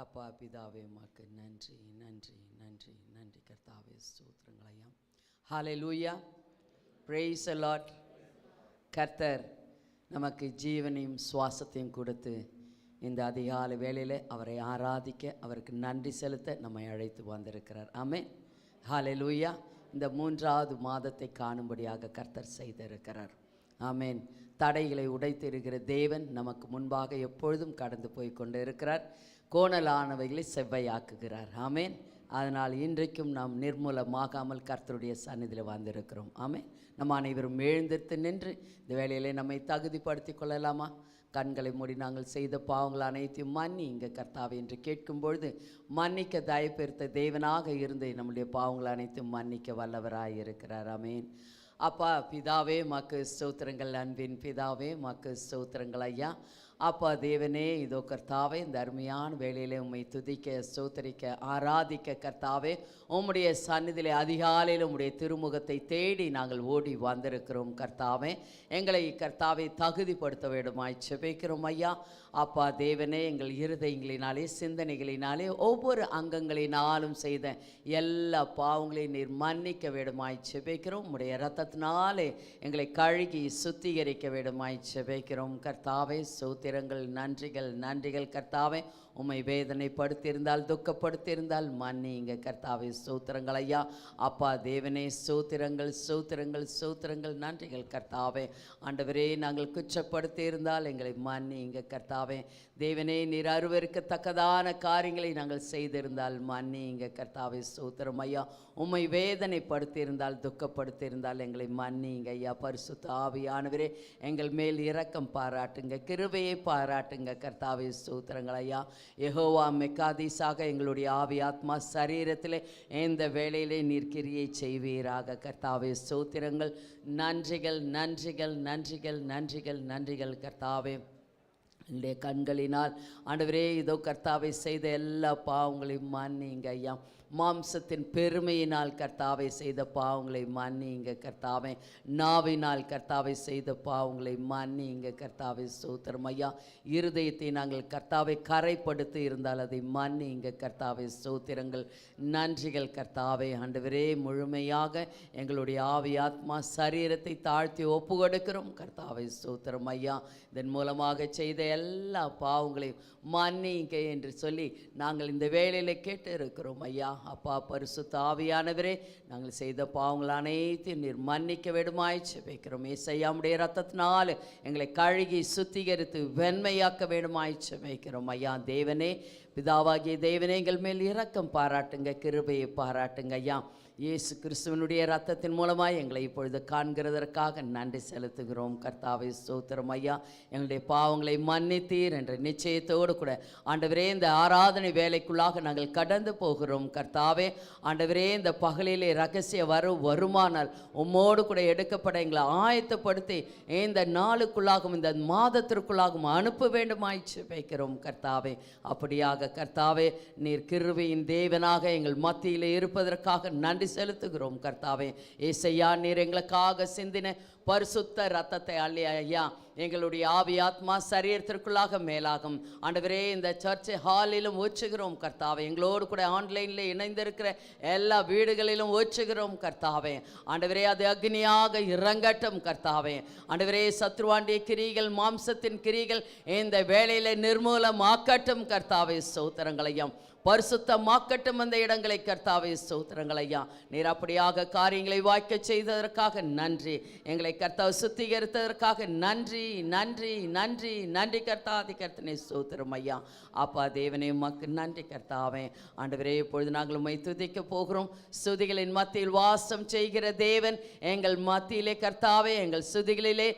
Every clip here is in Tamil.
அப்பா பிதாவே உமக்கு நன்றி நன்றி நன்றி நன்றி கர்த்தாவே, ஸ்தோத்திரங்கள் ஐயா. ஹல்லேலூயா, பிரைஸ் தி லார்ட். கர்த்தர் நமக்கு ஜீவனையும் சுவாசத்தையும் கொடுத்து இந்த அதிகாலை வேளையில் அவரை ஆராதிக்க, அவருக்கு நன்றி செலுத்த நம்மை அழைத்து வந்திருக்கிறார். ஆமென், ஹல்லேலூயா. இந்த 3வது மாதத்தை காணும்படியாக கர்த்தர் செய்திருக்கிறார். ஆமென். தடைகளை உடைத்திருக்கிற தேவன் நமக்கு முன்பாக எப்பொழுதும் கடந்து போய் கொண்டு இருக்கிறார். கோணலானவைகளை செவ்வையாக்குகிறார். ஆமென். அதனால் இன்றைக்கும் நாம் நிர்மூலமாகாமல் கர்த்தருடைய சந்நிதியில் வந்திருக்கிறோம். ஆமென். நம்ம அனைவரும் எழுந்திருத்து நின்று இந்த வேளையிலே நம்மை தகுதிப்படுத்தி கொள்ளலாமா? கண்களை மூடி நாங்கள் செய்த பாவங்கள் அனைத்தையும் மன்னி இங்கே கர்த்தாவே என்று கேட்கும்பொழுது மன்னிக்க தயப்பெருத்த தேவனாக இருந்து நம்முடைய பாவங்கள் அனைத்தையும் மன்னிக்க வல்லவராய் இருக்கிறார். ஆமென். அப்பா பிதாவே மக்கு ஸ்தோத்திரங்கள். அன்பின் பிதாவே மக்கு ஸ்தோத்திரங்கள் ஐயா. அப்பா தேவனே, இதோ கர்த்தாவே இந்த அருமையான வேளையிலே உம்மை துதிக்க, ஸ்தோத்திரிக்க, ஆராதிக்க கர்த்தாவே உம்முடைய சந்நிதியிலே அதிகாலையில் உம்முடைய திருமுகத்தை தேடி நாங்கள் ஓடி வந்திருக்கிறோம். கர்த்தாவே எங்களை கர்த்தாவே தகுதிப்படுத்த வேண்டுமாய் செபிக்கிறோம் ஐயா. அப்பா தேவனே, எங்கள் இருதயங்களினாலே சிந்தனைகளினாலே ஒவ்வொரு அங்கங்களினாலும் செய்த எல்லா பாவங்களையும் நீர் மன்னிக்க வேண்டுமாய் செபிக்கிறோம். உம்முடைய இரத்தத்தினாலே எங்களை கழுகி சுத்திகரிக்க வேண்டுமாய் செபிக்கிறோம். கர்த்தாவே ஸ்தோத்திரங்கள், நன்றிகள் நன்றிகள் கர்த்தாவே. உம்மை வேதனைப்படுத்தியிருந்தால், துக்கப்படுத்தியிருந்தால் மன்னிங்க கர்த்தாவே. ஸ்தோத்திரங்கள் ஐயா. அப்பா தேவனே, ஸ்தோத்திரங்கள் ஸ்தோத்திரங்கள் ஸ்தோத்திரங்கள், நன்றிகள் கர்த்தாவே. ஆண்டவரே, நாங்கள் குற்றப்படுத்தியிருந்தால் எங்களை மன்னிங்க கர்த்தாவே. தேவனே, நீர் அருவருக்கத்தக்கதான காரியங்களை நாங்கள் செய்திருந்தால் மன்னிங்க கர்த்தாவே. ஸ்தோத்திரம் ஐயா. உம்மை வேதனைப்படுத்தியிருந்தால், துக்கப்படுத்தியிருந்தால் எங்களை மன்னிங்க ஐயா. பரிசுத்த ஆவியானவரே, எங்கள் மேல் இரக்கம் பாராட்டுங்க, கிருபையை பாராட்டுங்க கர்த்தாவே. ஸ்தோத்திரங்கள் ஐயா. யெகோவா மெக்காதீஸாக எங்களுடைய ஆவி ஆத்மா சரீரத்திலே இந்த வேளையிலே நீர் கிரியை செய்வீராக கர்த்தாவே. ஸ்தோத்திரங்கள், நன்றிகள் நன்றிகள் நன்றிகள் நன்றிகள் நன்றிகள் கர்த்தாவே. என்னுடைய கண்களினால் ஆண்டவரே இதோ கர்த்தாவை செய்த எல்லா பாவங்களையும் மன்னிங்க ஐயா. மாம்சத்தின் பெருமையினால் கர்த்தாவை செய்த பாவங்களை மன்னிங்க கர்த்தாவே. நாவினால் கர்த்தாவை செய்த பாவங்களை மன்னிங்க கர்த்தாவை. ஸ்தோத்திரம் ஐயா. இருதயத்தை நாங்கள் கர்த்தாவை கரைப்படுத்தி இருந்தால் அதை மன்னிங்க கர்த்தாவை. ஸ்தோத்திரங்கள், நன்றிகள் கர்த்தாவே. ஆண்டவரே, முழுமையாக எங்களுடைய ஆவி ஆத்மா சரீரத்தை தாழ்த்தி ஒப்பு கொடுக்கிறோம் கர்த்தாவை. ஸ்தோத்திரம் ஐயா. இதன் மூலமாக செய்த எல்லா பாவங்களையும் மன்னிங்க என்று சொல்லி நாங்கள் இந்த வேளையில் கேட்டு இருக்கிறோம் ஐயா. அப்பா பரிசுத்த ஆவியானவரே, நாங்கள் செய்த பாவங்கள் அனைத்தையும் நீர் மன்னிக்க வேண்டுமாய் செபிக்கிறோம். ஏசையாவுடைய இரத்தத்தினால் எங்களை கழுகி சுத்திகரித்து வெண்மையாக்க வேண்டுமாய் செபிக்கிறோம் ஐயா. தேவனே, பிதாவாகிய தேவனே, எங்கள் மேல் இரக்கம் பாராட்டுங்க, கிருபையை பாராட்டுங்க ஐயா. இயேசு கிறிஸ்துவனுடைய இரத்தத்தின் மூலமாக எங்களை இப்பொழுது காண்கிறதற்காக நன்றி செலுத்துகிறோம் கர்த்தாவே. ஸ்தோத்திரம் ஐயா. எங்களுடைய பாவங்களை மன்னித்தீர் என்ற நிச்சயத்தோடு கூட ஆண்டவரே இந்த ஆராதனை வேலைக்குள்ளாக நாங்கள் கடந்து போகிறோம் கர்த்தாவே. ஆண்டவரே, இந்த பகலிலே ரகசிய வருமானால் உம்மோடு கூட எடுக்கப்பட எங்களை ஆயத்தப்படுத்தி இந்த நாளுக்குள்ளாகவும் இந்த மாதத்திற்குள்ளாகவும் அனுப்ப வேண்டுமாய்ச்சி வைக்கிறோம் கர்த்தாவே. அப்படியாக கர்த்தாவே, நீர் கிருபையின் தேவனாக எங்கள் மத்தியில் இருப்பதற்காக நன்றி செலுத்துகிறோம் கர்த்தாவே. ஏசையா, நீர் எங்களுக்காக சிந்தின பரிசுத்த ரத்தத்தை அள்ளி ஐயா எங்களுடைய ஆவி ஆத்மா சரீரத்திற்குள்ளாக மேலாகும் ஆண்டவரே இந்த சர்ச் ஹாலிலும் ஊற்றுகிறோம் கர்த்தாவே. எங்களோடு கூட ஆன்லைனில் இணைந்திருக்கிற எல்லா வீடுகளிலும் ஊற்றுகிறோம் கர்த்தாவே. ஆண்டவரே, அது அக்னியாக இறங்கட்டும் கர்த்தாவே. ஆண்டவரே, சத்ருவாண்டிய கிரிகள், மாம்சத்தின் கிரிகள் இந்த வேளையில் நிர்மூலமாக்கட்டும் கர்த்தாவே. ஸ்தோத்திரங்களையும் பரிசுத்தமாக்கட்டும் அந்த இடங்களை கர்த்தாவே. ஸ்தோத்திரங்களையா. நீர் அப்படியாக காரியங்களை வாய்க்க செய்ததற்காக நன்றி. எங்களை கர்த்தாவை சுத்திகரித்ததற்காக நன்றி நன்றி நன்றி நன்றி கர்த்தாதி கர்த்தனை. ஸ்தோத்திரம் ஐயா. அப்பா தேவனே, உமக்கு நன்றி கர்த்தாவே. ஆண்டவரே, இப்பொழுது நாங்கள் உம்மை துதிக்க போகிறோம். ஸ்துதிகளின் மத்தியில் வாசம் செய்கிற தேவன் எங்கள் மத்தியிலே கர்த்தாவே, எங்கள் ஸ்துதிகளிலே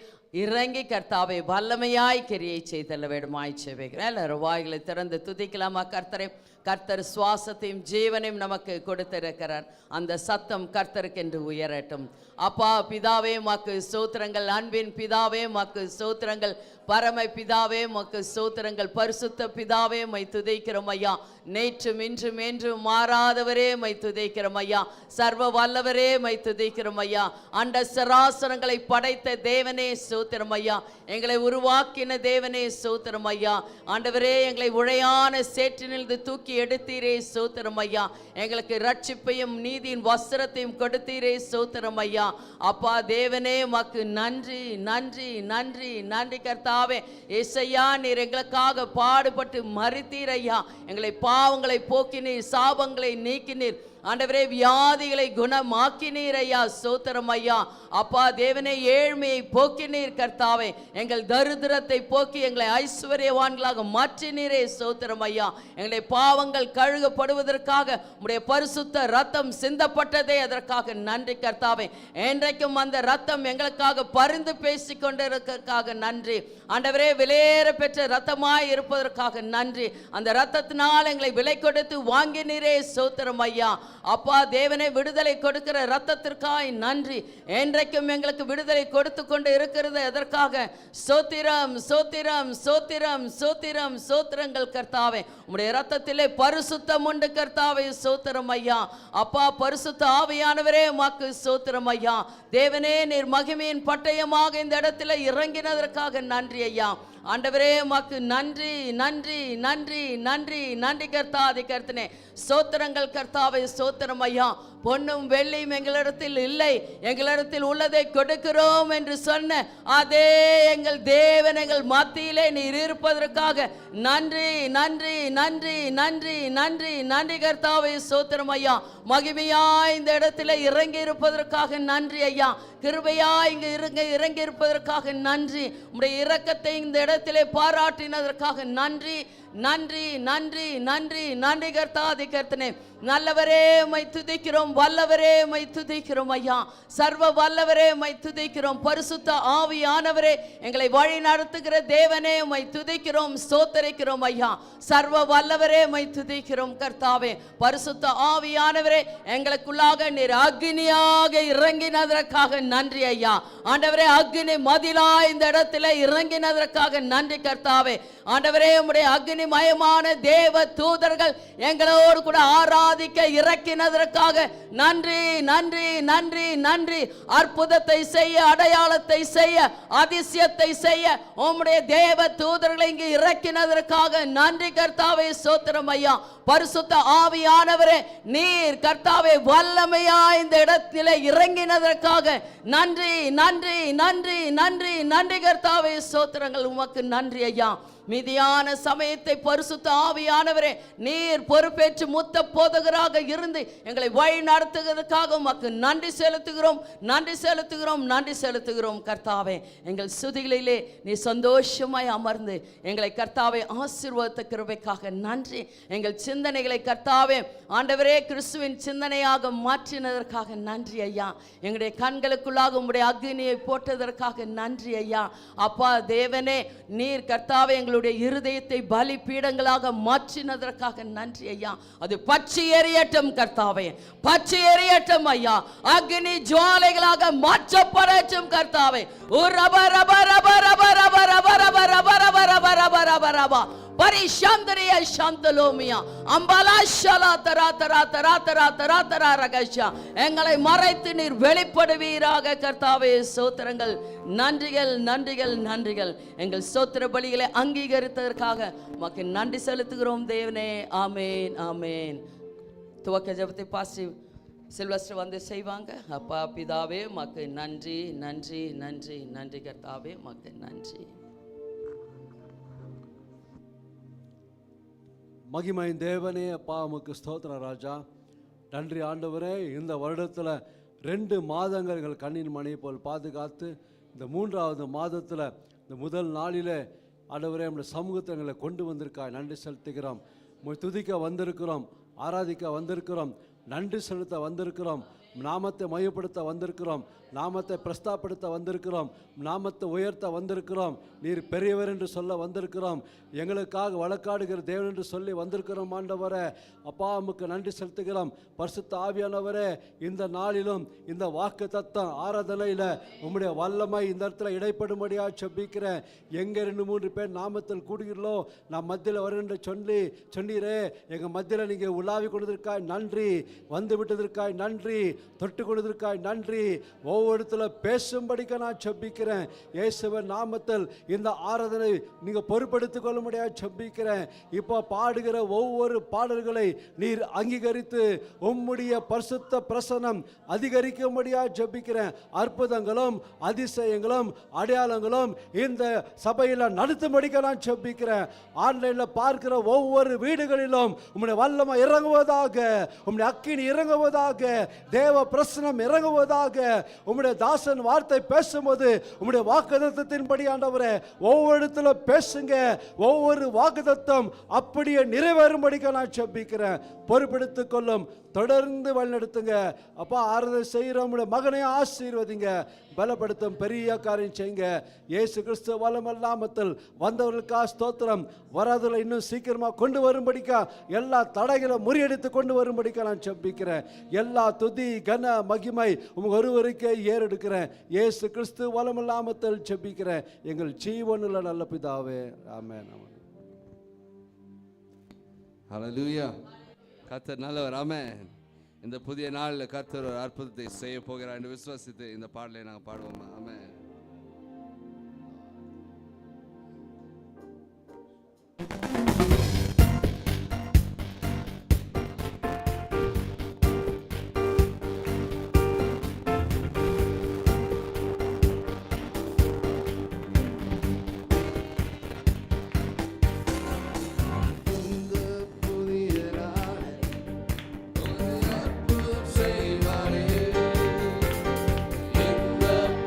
இறங்கி கர்த்தாவே வல்லமையாய் கிரியை செய்தல்ல வேண்டுமாய் செபிக்கிறேன். எல்லாரும் வாய்களை திறந்து துதிக்கலாமா கர்த்தரை? கர்த்தர் சுவாசத்தையும் ஜீவனையும் நமக்கு கொடுத்திருக்கிறார். அந்த சத்தம் கர்த்தருக்கு என்று உயரட்டும். அப்பா பிதாவே மக்கு ஸ்தோத்திரங்கள். அன்பின் பிதாவே மக்கு ஸ்தோத்திரங்கள். பரம பிதாவே மக்கு ஸ்தோத்திரங்கள். பரிசுத்த பிதாவே மை துதிக்கிறோம் ஐயா. நேற்றும் இன்றும் என்றும் மாறாதவரே மை துதிக்கிறோம் ஐயா. சர்வ வல்லவரே மை துதிக்கிறோம் ஐயா. அண்ட சராசரங்களை படைத்த தேவனே ஸ்தோத்திரம் ஐயா. எங்களை உருவாக்கின தேவனே ஸ்தோத்திரம் ஐயா. ஆண்டவரே, எங்களை உழையான சேற்றினிலிருந்து தூக்கி எடுத்தீரே ஸ்தோத்திரம் ஐயா. எங்களுக்கு ரட்சிப்பையும் நீதியின் வஸ்திரத்தையும் கொடுத்தீரே ஸ்தோத்திரம் ஐயா. அப்பா தேவனே, உமக்கு நன்றி நன்றி நன்றி நன்றி கர்த்தாவே. ஏசையா, நீர் எங்களுக்காக பாடுபட்டு மரித்தீர் ஐயா. எங்களை பாவங்களை போக்கினீர், சாபங்களை நீக்கினீர். ஆண்டவரே, வியாதிகளை குணமாக்கினீர் ஐயா. ஸ்தோத்திரம் ஐயா. அப்பா தேவனே, ஏழ்மையை போக்கினீர் கர்த்தாவே. எங்கள் தரித்திரத்தை போக்கி எங்களை ஐஸ்வர்யவான்களாக மாற்றினீரே. ஸ்தோத்திரம் ஐயா. எங்களுடைய பாவங்கள் கழுகப்படுவதற்காக உம்முடைய பரிசுத்த ரத்தம் சிந்தப்பட்டதே, அதற்காக நன்றி கர்த்தாவே. என்றைக்கும் அந்த ரத்தம் எங்களுக்காக பரிந்து பேசிக் கொண்டிருக்கிறதுக்காக நன்றி ஆண்டவரே. விலையேற பெற்ற ரத்தமாய் இருப்பதற்காக நன்றி. அந்த ரத்தத்தினால் எங்களை விலை கொடுத்து வாங்கினீரே. ஸ்தோத்திரம் ஐயா. அப்பா தேவனே, விடுதலை கொடுக்கிற ரத்தத்திற்காய் நன்றி. என்றைக்கும் எங்களுக்கு விடுதலை கொடுத்து கொண்டு இருக்கிறது, அதற்காக ஸ்தோத்திரம் ஸ்தோத்திரம் ஸ்தோத்திரம் ஸ்தோத்திரம் ஸ்தோத்திரங்கள் கர்த்தாவே. உம்முடைய ரத்தத்திலே பரிசுத்தம் உண்டு கர்த்தாவே. ஸ்தோத்திரம் ஐயா. அப்பா பரிசுத்த ஆவியானவரே, உமக்கு ஸ்தோத்திரம் ஐயா. தேவனே, நீர் மகிமையின் பட்டயமாக இந்த இடத்துல இறங்கினதற்காக நன்றி ஐயா. ஆண்டவரே, உமக்கு நன்றி நன்றி நன்றி நன்றி நன்றி கர்த்தாதி கர்த்தனே. ஸ்தோத்திரங்கள் கர்த்தாவே. ஸ்தோத்திரம் ஐயா. பொன்னும் வெள்ளியும் எங்களிடத்தில் இல்லை, எங்களிடத்தில் உள்ளதை கொடுக்கிறோம் என்று சொன்ன அதே எங்கள் தேவன் எங்கள் மத்தியிலே நீர் இருப்பதற்காக நன்றி நன்றி நன்றி நன்றி நன்றி நன்றி கர்த்தாவே. ஸ்தோத்திரம் ஐயா. மகிமையா இந்த இடத்துல இறங்கி இருப்பதற்காக நன்றி ஐயா. கிருபையா இங்கு இறங்கி இருப்பதற்காக நன்றி. உம்முடைய இரக்கத்தை இந்த இடத்திலே பாராட்டினதற்காக நன்றி நன்றி நன்றி நன்றி நன்றி கர்த்தாதி கர்த்தனே. நல்லவரே, மை துதிக்கிறோம். வல்லவரே, மை துதிக்கிறோம் ஐயா. சர்வ வல்லவரே, மை துதிக்கிறோம். பரிசுத்த ஆவியானவரே, எங்களை வழி நடத்துகிற தேவனே, மை துதிக்கிறோம், ஸ்தோத்தரிக்கிறோம் ஐயா. சர்வ வல்லவரே, மை துதிக்கிறோம் கர்த்தாவே. பரிசுத்த ஆவியானவரே, எங்களுக்குள்ளாக நீர் அக்னியாக இறங்கினதற்காக நன்றி ஐயா. ஆண்டவரே, அக்னி மதிலா இந்த இடத்துல இறங்கினதற்காக நன்றி கர்த்தாவே. ஆண்டவரே, உம்முடைய அக்னி மயமான தேவ தூதர்கள் எங்களோடு கூட ஆராதிக்க இறக்கினதற்காக நன்றி நன்றி நன்றி நன்றி. அற்புதத்தை செய்ய, அடையாளத்தை செய்ய, அதிசயத்தை செய்ய உம்முடைய தேவ தூதர்களை இங்கு இறக்கினதற்காக நன்றி கர்த்தாவே. ஸ்தோத்திரம் ஐயா. பரிசுத்த ஆவியானவரே, நீர் கர்த்தாவே வல்லமையா இந்த இடத்திலே இறங்கினதற்காக நன்றி நன்றி நன்றி நன்றி நன்றி கர்த்தாவே. ஸ்தோத்திரங்கள் உமக்கு நன்றி ஐயா. மீதியான சமயத்தை பரிசுத்த ஆவியானவரே நீர் பொறுப்பேற்று முத்த போதகராக இருந்து எங்களை வழி நடத்துவதற்காக உமக்கு நன்றி செலுத்துகிறோம் நன்றி செலுத்துகிறோம் நன்றி செலுத்துகிறோம் கர்த்தாவே. எங்கள் சுதிகளிலே நீ சந்தோஷமாய் அமர்ந்து எங்களை கர்த்தாவே ஆசீர்வாத கிருபைக்காக நன்றி. எங்கள் சிந்தனைகளை கர்த்தாவே ஆண்டவரே கிறிஸ்துவின் சிந்தனையாக மாற்றினதற்காக நன்றி ஐயா. எங்களுடைய கண்களுக்குள்ளாக உம்முடைய அக்னியை போட்டதற்காக நன்றி ஐயா. அப்பா தேவனே, நீர் கர்த்தாவே எங்களுடைய இருதயத்தை பலி பீடங்களாக மாற்றினதற்காக நன்றி ஐயா. அது பச்சை எரியட்டும் கர்த்தாவே, பச்சை எரியட்டும் ஐயா. அக்னி ஜுவாலைகளாக மாற்றப்படட்டும் கர்த்தாவே. பரிஷாந்தரிய சாந்தலோமியா அம்பலாஷலா தரா தரா தரா தரா தரா தரா ரகஷா. எங்களை மறைத்து நீர் வெளிப்படுவீராக கர்த்தாவே. ஸ்தோத்திரங்கள், நன்றிகள் நன்றிகள் நன்றிகள். எங்கள் ஸ்தோத்திர பலிகளை அங்கீகரித்ததற்காக உமக்கு நன்றி செலுத்துகிறோம் தேவனே. ஆமேன் ஆமேன். துவக்க ஜெபத்தை பாசி சில்வஸ்டர் வந்து செய்வாங்க. அப்பா பிதாவே உமக்கு நன்றி நன்றி நன்றி நன்றி கர்த்தாவே, உமக்கு நன்றி. மகிமையின் தேவனே, அப்பா உமக்கு ஸ்தோத்திர ராஜா. நன்றி ஆண்டவரே. இந்த வருடத்தில் 2 மாதங்கள் எங்கள் கண்ணின் மணியை போல் பாதுகாத்து இந்த 3வது மாதத்தில் இந்த முதல் நாளிலே ஆண்டவரே நம்முடைய சமூகத்தை எங்களை கொண்டு வந்திருக்காய். நன்றி செலுத்துகிறோம். துதிக்க வந்திருக்கிறோம், ஆராதிக்க வந்திருக்கிறோம், நன்றி செலுத்த வந்திருக்கிறோம், நாமத்தை மையப்படுத்த வந்திருக்கிறோம், நாமத்தை பிரஸ்தாப்படுத்த வந்திருக்கிறோம், நாமத்தை உயர்த்த வந்திருக்கிறோம், நீர் பெரியவர் என்று சொல்ல வந்திருக்கிறோம், எங்களுக்காக வழக்காடுகிற தேவன் என்று சொல்லி வந்திருக்கிறோம். ஆண்டவரே அப்பா உமக்கு நன்றி செலுத்துகிறோம். பரிசுத்த ஆவியானவரே, இந்த நாளிலும் இந்த வாக்கு தத்தம் ஆராதனையில் உம்முடைய வல்லமை இந்த இடத்துல இடைப்படும்படியாக செபிக்கிறேன். எங்கே 2-3 பேர் நாமத்தில் கூடுகிறோ நான் மத்தியில் வரேன் சொன்னீரே. எங்கள் மத்தியில் நீங்கள் உலாவி கொண்டதற்காய் நன்றி, வந்து விட்டதற்காய் நன்றி. தொட்டு கொடுத்திருக்காய் நன்றி. ஒவ்வொரு இடத்துல பேசும்படிக்க நான் செபிக்கிறேன். இயேசுவின் நாமத்தில் இந்த ஆராதனை நீங்க பொறுப்படுத்திக் கொள்ள முடியாது செபிக்கிறேன். இப்போ பாடுகிற ஒவ்வொரு பாடல்களை நீர் அங்கீகரித்து உம்முடைய பரிசுத்த பிரசன்னம் அதிகரிக்க முடியாது ஜெபிக்கிறேன். அற்புதங்களும் அதிசயங்களும் அடையாளங்களும் இந்த சபையில் நடத்தும்படிக்க நான் ஜெபிக்கிறேன். ஆன்லைனில் பார்க்கிற ஒவ்வொரு வீடுகளிலும் உம்முடைய வல்லமை இறங்குவதாக, உம்முடைய அக்கினி இறங்குவதாக, தேவ பிரசனம் இறங்குவதாக. உம்முடைய தாசன் வார்த்தை பேசும்போது உம்முடைய வாக்குத்தத்தத்தின்படி ஆண்டவரே ஒவ்வொரு இடத்துல பேசுங்க. ஒவ்வொரு வாக்குத்தத்தம் அப்படியே நிறைவேறும்படிக்க நான் ஜெபிக்கிறேன். பொறுப்பெடுத்துக் கொள்ளும், தொடர்ந்து வழிநடத்துங்க அப்பா. ஆறுதல் செய்கிற உம்முடைய மகனை ஆசீர்வதிங்க, பலப்படுத்தும், பெரிய காரியம் செய்யுங்க. இயேசு கிறிஸ்து வல்லமல்லாமத்தில் வந்தவர்களுக்காக ஸ்தோத்திரம். வராதுல இன்னும் சீக்கிரமா கொண்டு வரும்படிக்கா எல்லா தடைகளை முறியடித்து கொண்டு வரும்படிக்கா நான் ஜெபிக்கிறேன். எல்லா துதி கன மகிமை உங்க ஒருவருக்கே ஏறெடுக்கிறேன். இயேசு கிறிஸ்து வல்லமல்லாமத்தில் ஜெபிக்கிறேன் எங்கள் ஜீவனுள்ள நல்ல பிதாவே, ஆமென். ஹல்லேலூயா. கர்த்தர் நல்லவர். ஆமென். இந்த புதிய நாளில் கர்த்தர் ஒரு அற்புதத்தை செய்ய போகிறார் என்று விசுவாசித்து இந்த பாடலை நாங்கள் பாடுவோம். ஆமென்.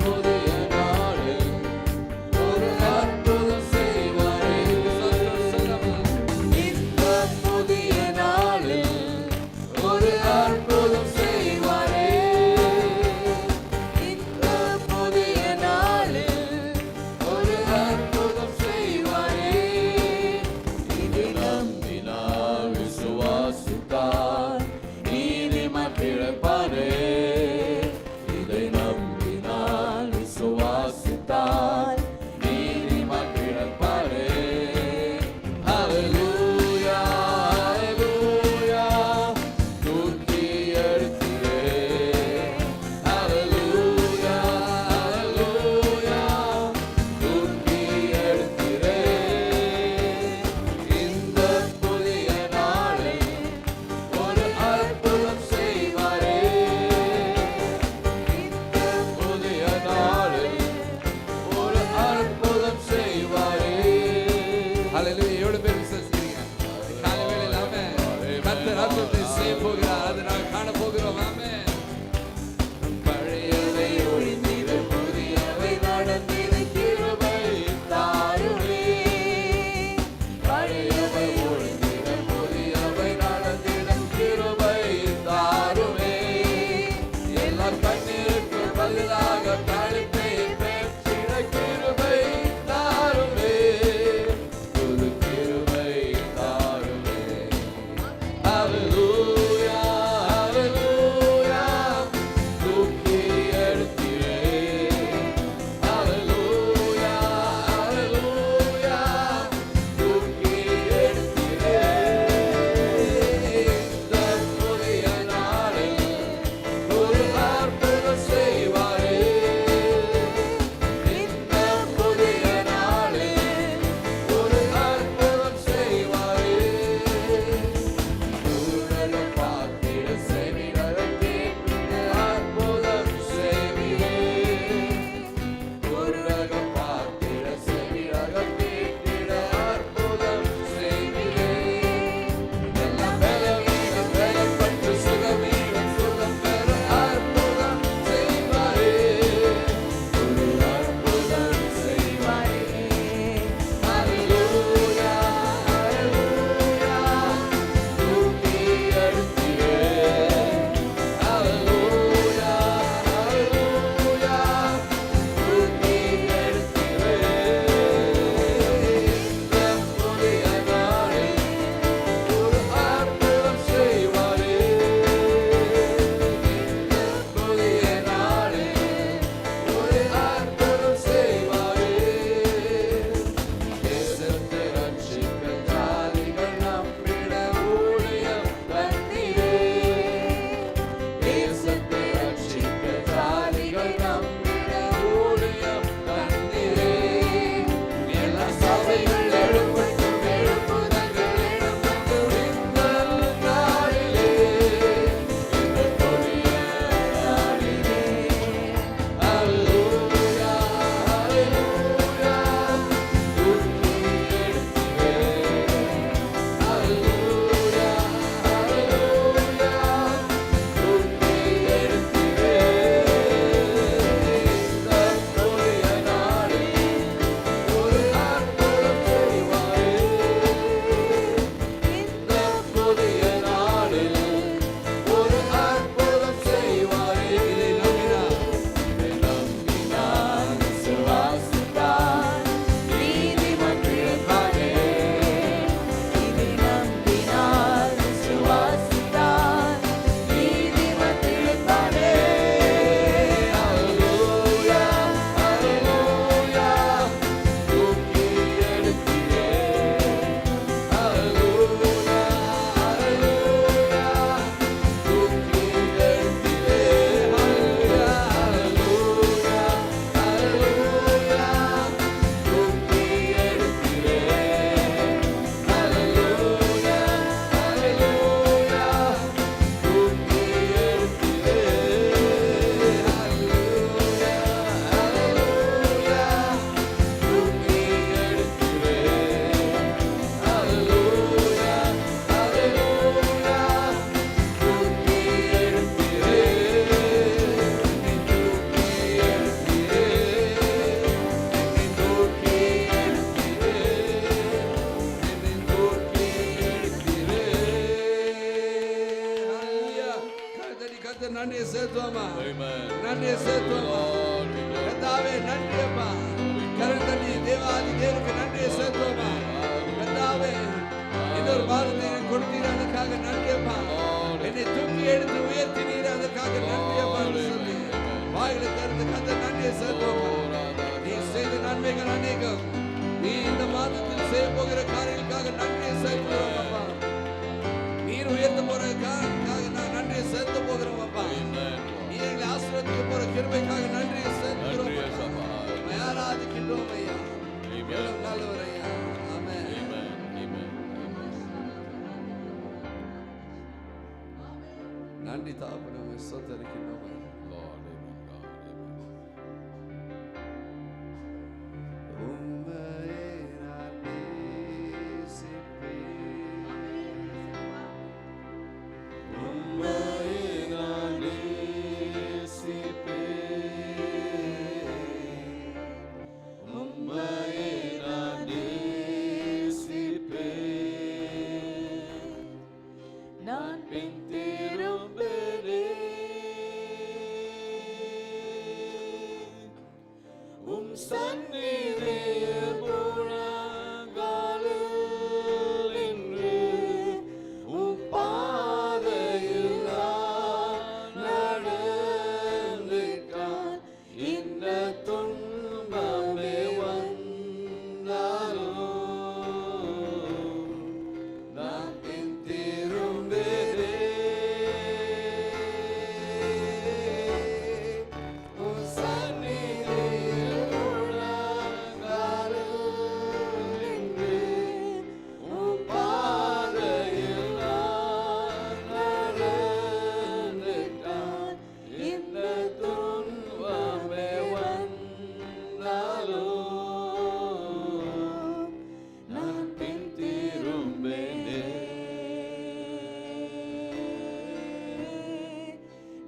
புதிய புதிய நாளில் ஒரு அற்புதம் செய்வாரே. இதை நம்பினார் விசுவாசித்தார் நீதிமான் பிழைப்பானே. இதை நம்பினார் விசுவாசித்தார் நீதிமான் பிழைப்பானே. அல்லேலூயா அல்லேலூயா தூக்கி எடுத்தீரே. அல்லேலூயா அல்லேலூயா தூக்கி எடுத்தீரே. அல்லேலூயா அல்லேலூயா அல்லேலூயா தூக்கி எடுத்தீரே. அல்லேலூயா அல்லேலூயா தூக்கி எடுத்தீரே. அல்லேலூயா அல்லேலூயா தூக்கி எடுத்தீரே. அல்லேலூயா அல்லேலூயா தூக்கி எடுத்தீரே. நன்றியை செலுத்துவோமா? நன்றியை செலுத்துவோமா? கர்த்தாவே நன்றியப்பா. கருத்தண்ணி தேவாதி தேவனுக்கு நன்றியை செலுத்துவோமா? கர்த்தாவே இன்னொரு வாரத்தை எனக்கு கொடுத்தீர், அதுக்காக நன்றியப்பா. என்னை தூக்கி எடுத்து உயர்த்தினீர், அதற்காக நன்றியப்பா என்று சொல்லி வாய்களை திறந்து கர்த்தர் நன்றியை செலுத்துவோமா? நீ செய்த நன்மைகள் அநேகம். நீ இந்த மாதத்தில் செய்ய போகிற காரியங்களுக்காக நன்றியை செலுத்துகிறோம் அப்பா. நீர் உயர்த்த போறதுக்காக நான் நன்றியை செலுத்த போகிறோம் அப்பா. நீ எங்களை ஆசீர்வதிக்க போற கிருபைக்காக நன்றியை செலுத்துகிறோம் அப்பா. உம்மை ஆராதிக்கின்றோம் ஐயா. எவ்வளவு நல்லவர் ஐயா. ஆமென். நன்றி தாப்பனே, உம்மை ஸ்தோத்திரிக்கின்றோம் ஐயா. உம்மையே நான் நேசிப்பேன். உம்மையே நான் நேசிப்பேன். உம்மையே நான் நேசிப்பேன். நான் பின் திரும்புவேன். உம் சந்நிதியில் முழங்காலில் நின்று உம் பாதையில் நான் நடந்திட்டால் இந்த துன்பமே வந்தாலும் நான் பின் திரும்புவேன். உம் சந்நிதியில் முழங்காலில் நின்று உம் பாதையில் நான் நடந்திட்டால் இந்த துன்பமே வந்தாலும் நான் பின் திரும்பேனே.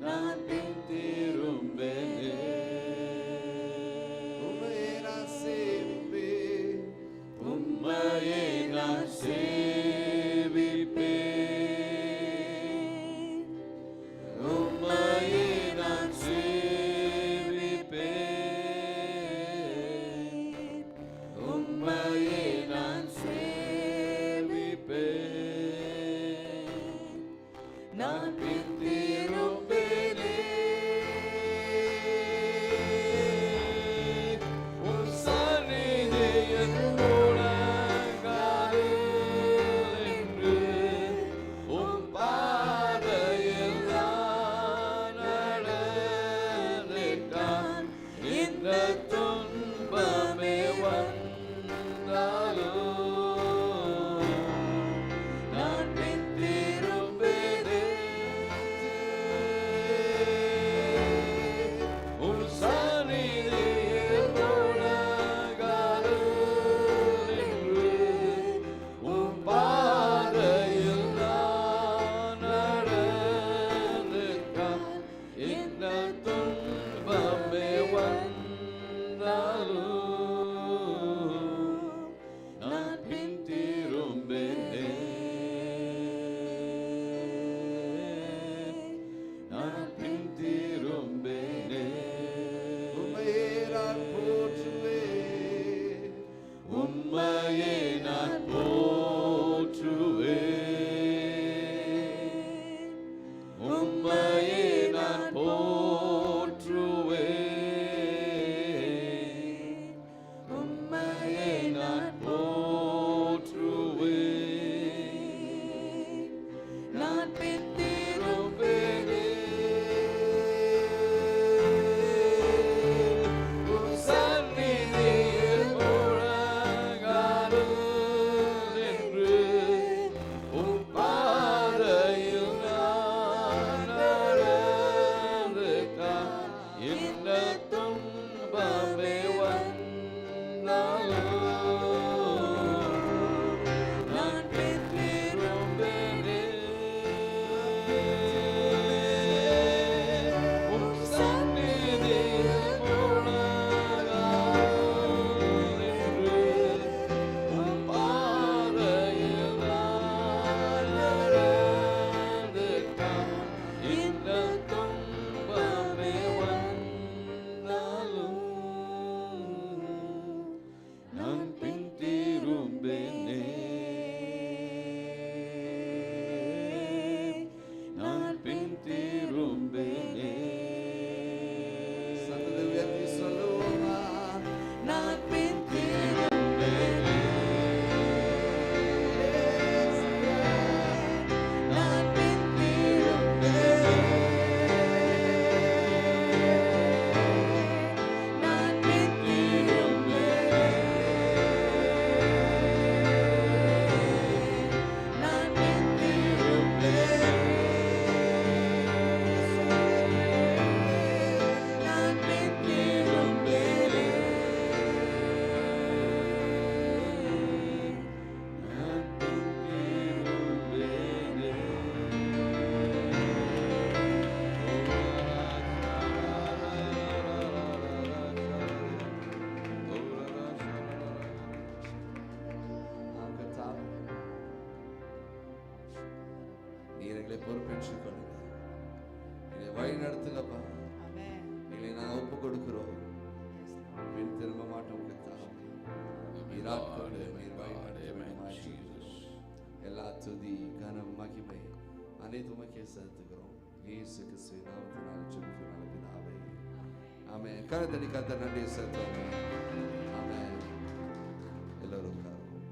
நான் பின் திரும்பேனே. உம்மையே நான் சேவிப்பேன். உம்மையே நான் சேவிப்பேன். உம்மையே நான் சேவிப்பேன். உம்மையே நான் சேவிப்பேன். நான் பின் திரும்பேனே. உம் சந்நிதியில் முழங்காலில் நின்று உம் பாதையில் நான் நடந்திட்டால் இந்த துன்பமே வந்தாலும் நான் பின் திரும்பேனே. நான் பின் திரும்பேனே. உம் சந்நிதியில் முழங்காலில் நின்று உம் பாதையில் நான் நடந்திருக்கான். என்ன துன்பமே வந்தாலும் நான் பின் திரும்பேனே. உம் சந்நிதியில் முழங்காலில் நின்று உம் பாதையில் நான் நடந்திருக்கான். என்ன துன்பமே வந்தாலும் நான் பின் திரும்பேனே. நான் பின் திரும்பேனே. சத்தத்தை உயர்த்தி சொல்லுவோமா? நான் பின் திரும்பேனே. நான் பின் திரும்பேனே. நான் பின் திரும்பேனே. நான் பின் திரும்பேனே. நான் பின் திரும்பேனே. நான் பின் திரும்பேனே. நாம் கர்த்தாவே, நீர் எங்களை பொறுப்பேற்றுக் கொள்ளுங்க. எங்களை வழி நடத்துங்கப்பா. எங்களை நாங்கள் ஒப்பு கொடுக்கிறோம். பின் திரும்ப மாட்டோம் கர்த்தாவே. நீர் ஆட்கொண்டு நீர் வழி நடத்துவீராக. எல்லா துதி கனம் மகிமை அனைத்து உமக்கே செலுத்துகிறோம். இயேசு கிறிஸ்துவின் நாமத்தினால் ஜெபிக்கிறோம் நல்ல பிதாவே. ஆமென். கரத்தடி கர்த்தர் நன்றி செலுத்துவோம். ஆமென். எல்லோரும் உட்காருவோம்.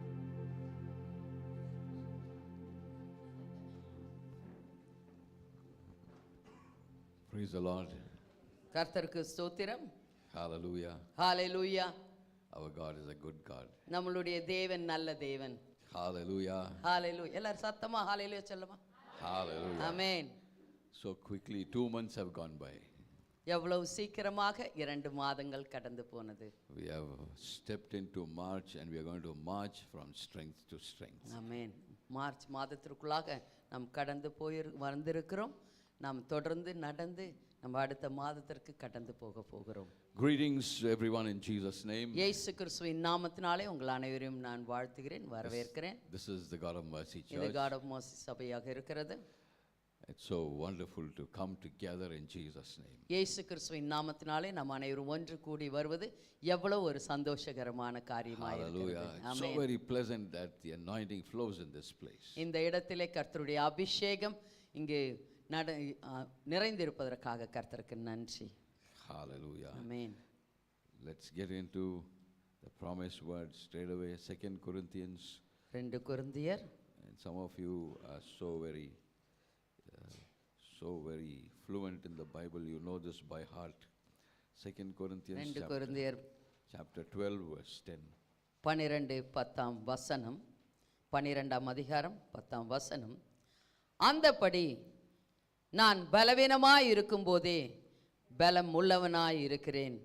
Praise the Lord. கர்த்தருக்கு ஸ்தோத்திரம். Hallelujah. Hallelujah. Our God is a good God. நம்மளுடைய தேவன் நல்ல தேவன். Hallelujah. ஹalleluya. எல்லாரும் சத்தமா ஹalleluya சொல்லுமா? Hallelujah. Amen. So quickly 2 months have gone by. எவ்வளவு சீக்கிரமாக 2 மாதங்கள் கடந்து போனது. We have stepped into March and we are going to march from strength to strength. ஆமென். மார்ச் மாதத்திற்குள்ளாக நாம் கடந்து வந்திருக்கிறோம். நாம் தொடர்ந்து நடந்து நம்ம அடுத்த மாதத்திற்கு கடந்து போகிறோம். Greetings to everyone in Jesus' name. இயேசு கிறிஸ்துவின் நாமத்தினாலே உங்கள் அனைவரையும் நான் வாழ்த்துகிறேன், வரவேற்கிறேன். This is the God of Mercy இது Church. God of Mercy சபையாக இருக்கிறது. It's so wonderful to come together in Jesus' name. இயேசு கிறிஸ்துவின் நாமத்தினாலே நாம் அனைவரும் ஒன்று கூடி வருவது எவ்வளவு ஒரு சந்தோஷகரமான காரியமாக Hallelujah. இருக்கிறது. It's so amen. very pleasant that the anointing flows in this place. இந்த இடத்திலே கர்த்தருடைய அபிஷேகம் இங்கே நிறைந்திருப்பதற்காக கர்த்தருக்கு நன்றி. Hallelujah. Amen. Let's get into the promised word straight away. 2 Corinthians. 2 கொரிந்தியர். And some of you are so very fluent in the Bible. You know this by heart. 2 Corinthians 2 கொரிந்தியர் chapter 12 verse 10. 12:10 வசனம். 12ஆம் அதிகாரம் 10ஆம் வசனம். அந்தபடி நான் பலவீனமாய் இருக்கும்போதே பலம் உள்ளவனாய் இருக்கிறேன்.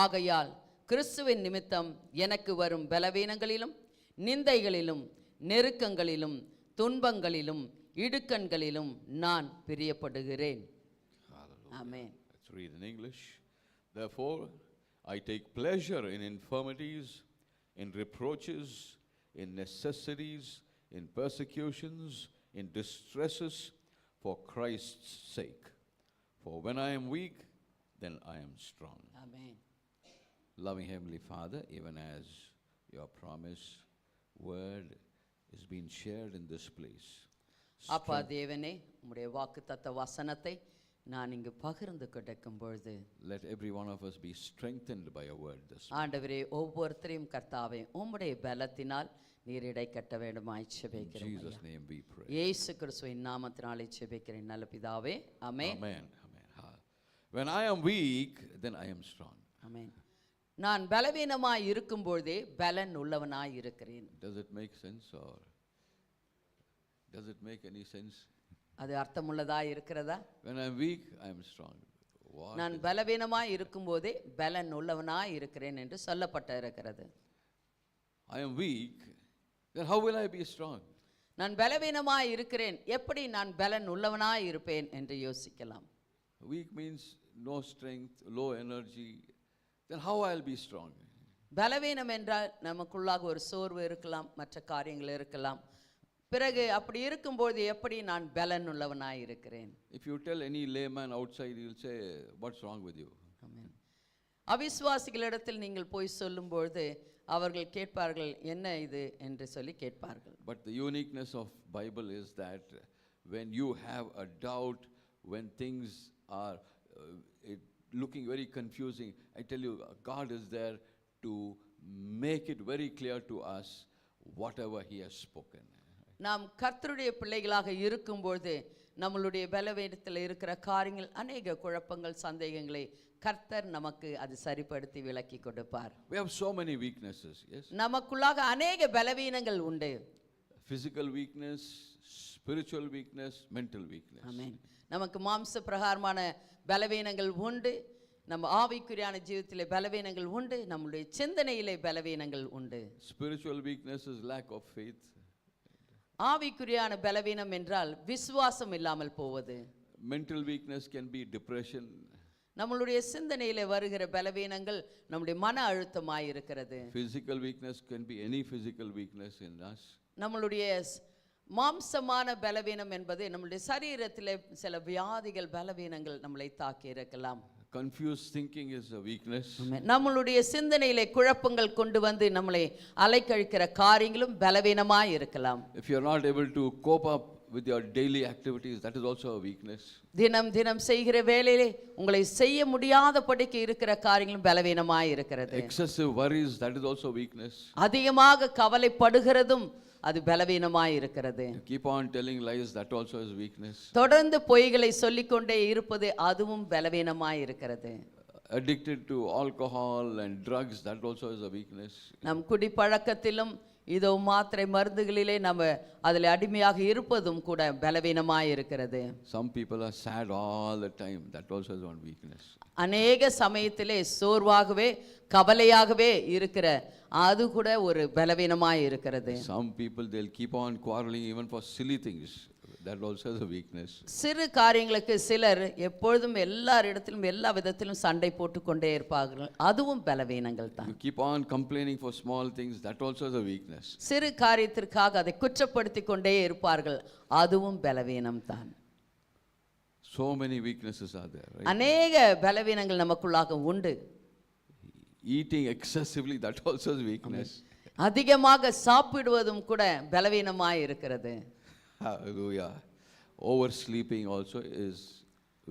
ஆகையால் கிறிஸ்துவின் நிமித்தம் எனக்கு வரும் பலவீனங்களிலும் நிந்தைகளிலும் நெருக்கங்களிலும் துன்பங்களிலும் இடுக்கண்களிலும் நான் பிரியப்படுகிறேன். ஆமென். Let's read in English. Therefore, I take pleasure in infirmities, in reproaches, in necessities, in persecutions, in distresses, for Christ's sake. For when I am weak, then I am strong. Amen. Loving Heavenly Father, even as your promise word is being shared in this place. அப்பா தேவனே, உம்முடைய வாக்குத்தத்த வசனத்தை நான் இங்கு பகிர்ந்து கிடக்கும் பொழுது Let every one of us be strengthened by your word this morning. ஆண்டவரே, ஒவ்வொருத்தரையும் கர்த்தாவே உம்முடைய பலத்தினால் நீர் இடை கட்ட வேண்டுமாய் In செபிக்கிறோம் Jesus' ஐயா. name we pray. இயேசு கிறிஸ்துவின் நாமத்தினாலே செபிக்கிறேன் நல்ல பிதாவே ஆமென். Amen. Amen. When I am weak, then I am strong. ஆமென். நான் பலவீனமாய் இருக்கும்போதே பலன் உள்ளவனாய் இருக்கிறேன். Does it make sense or does it make any sense? அது அர்த்தமுள்ளதாய் இருக்கிறதா? When I am weak, I am strong. What? நான் பலவீனமாய் இருக்கும்போதே பலன் உள்ளவனாய் இருக்கிறேன் என்று சொல்லப்பட்டு இருக்கிறது. I am weak, then how will I be strong? நான் பலவீனமாய் இருக்கிறேன், எப்படி நான் பலன் உள்ளவனாய் இருப்பேன் என்று யோசிக்கலாம். Weak means no strength, low energy. Then how I'll be strong? பலவீனம் என்றால் நமக்குள்ளாக ஒரு சோர்வு இருக்கலாம், மற்ற காரியங்கள் இருக்கலாம். பிறகு அப்படி இருக்கும்போது எப்படி நான் பலன் உள்ளவனாய் இருக்கிறேன்? If you tell any layman outside, he'll say, what's wrong with you? ஆமென். அவிசுவாசிகளிடத்தில் நீங்கள் போய் சொல்லும்போது அவர்கள் கேட்பார்கள், என்ன இது என்று சொல்லி கேட்பார்கள். But the uniqueness of Bible is that when you have a doubt, when things are looking very confusing, I tell you, God is there to make it very clear to us whatever He has spoken. நாம் கர்த்தருடைய பிள்ளைகளாக இருக்கும்போது நம்மளுடைய பலவீனத்தில் இருக்கிற காரியங்கள் அநேக குழப்பங்கள் சந்தேகங்களை கர்த்தர் நமக்கு அது சரிப்படுத்தி விலக்கி கொடுப்பார். We have so many weaknesses, yes? நமக்குள்ளாக அநேக பலவீனங்கள் உண்டு. Physical weakness, spiritual weakness, mental weakness. ஆமென். நமக்கு மாம்ச பிரகாரமான பலவீனங்கள் உண்டு, நம்ம ஆவிக்குரியான ஜீவிதத்திலே பலவீனங்கள் உண்டு, நம்முடைய சிந்தனையிலே பலவீனங்கள் உண்டு. Spiritual weakness is lack of faith. ஆவிக்குரியான பலவீனம் என்றால் விசுவாசம் இல்லாமல் போவது. Mental weakness can be depression. நம்மளுடைய சிந்தனையிலே வருகிற பலவீனங்கள் நம்முடைய மன அழுத்தமாய் இருக்கிறது. Physical weakness can be any physical weakness in us. நம்மளுடைய மாம்சமான பலவீனம் என்பது நம்மளுடைய சரீரத்திலே சில வியாதிகள் பலவீனங்கள் நம்மளை தாக்கி இருக்கலாம். Confused thinking is a weakness. நம்மளுடைய சிந்தனையிலே குழப்பங்கள் கொண்டு வந்து நம்மளை அலைக்கழிக்கிற காரியங்களும் பலவீனமாய் இருக்கலாம். If you are not able to cope up with your daily activities, that is also a weakness. தினம் தினம் செய்கிற வேலையிலே உங்களை செய்ய முடியாதபடிக்கு இருக்கிற காரியங்களும் பலவீனமாய் இருக்கிறது. Excessive worries, that is also weakness. அதிகமாக கவலைப்படுகிறதும் அது பலவீனமாய் இருக்கிறது. You keep on telling lies, that also is weakness. தொடர்ந்து பொய்களை சொல்லிக்கொண்டே இருப்பது அதுவும் பலவீனமாய் இருக்கிறது. Addicted to alcohol and drugs, that also is a weakness. நம் குடிப்பழக்கத்திலும் இதோ மாத்திரை மருந்துகளிலே நம்ம அதில் அடிமையாக இருப்பதும் கூட பலவீனமாய் இருக்கிறது. Some people are sad all the time, that also is one weakness. அநேக சமயத்திலே சோர்வாகவே கவலையாகவே இருக்கிற அது கூட ஒரு பலவீனமாய் இருக்கிறது. Some people, they'll keep on quarreling even for silly things, that also is a weakness. சிறு காரியங்களுக்கு சிலர் எப்பொழுதும் எல்லாரிடத்திலும் எல்லா விதத்திலும் சண்டை போட்டுக்கொண்டே இருப்பார்கள், அதுவும் பலவீனங்கள் தான். You keep on complaining for small things, that also is a weakness. சிறு காரியத்திற்காக அதை குற்றப்படுத்தி கொண்டே இருப்பார்கள், அதுவும் பலவீனம் தான். So many weaknesses are there, right? அநேக பலவீனங்கள் நமக்குள்ளாக உண்டு. Eating excessively, that also is weakness. அதிகமாக சாப்பிடுவதும் கூட பலவீனமாய் இருக்கிறது. Hallelujah. Oversleeping also is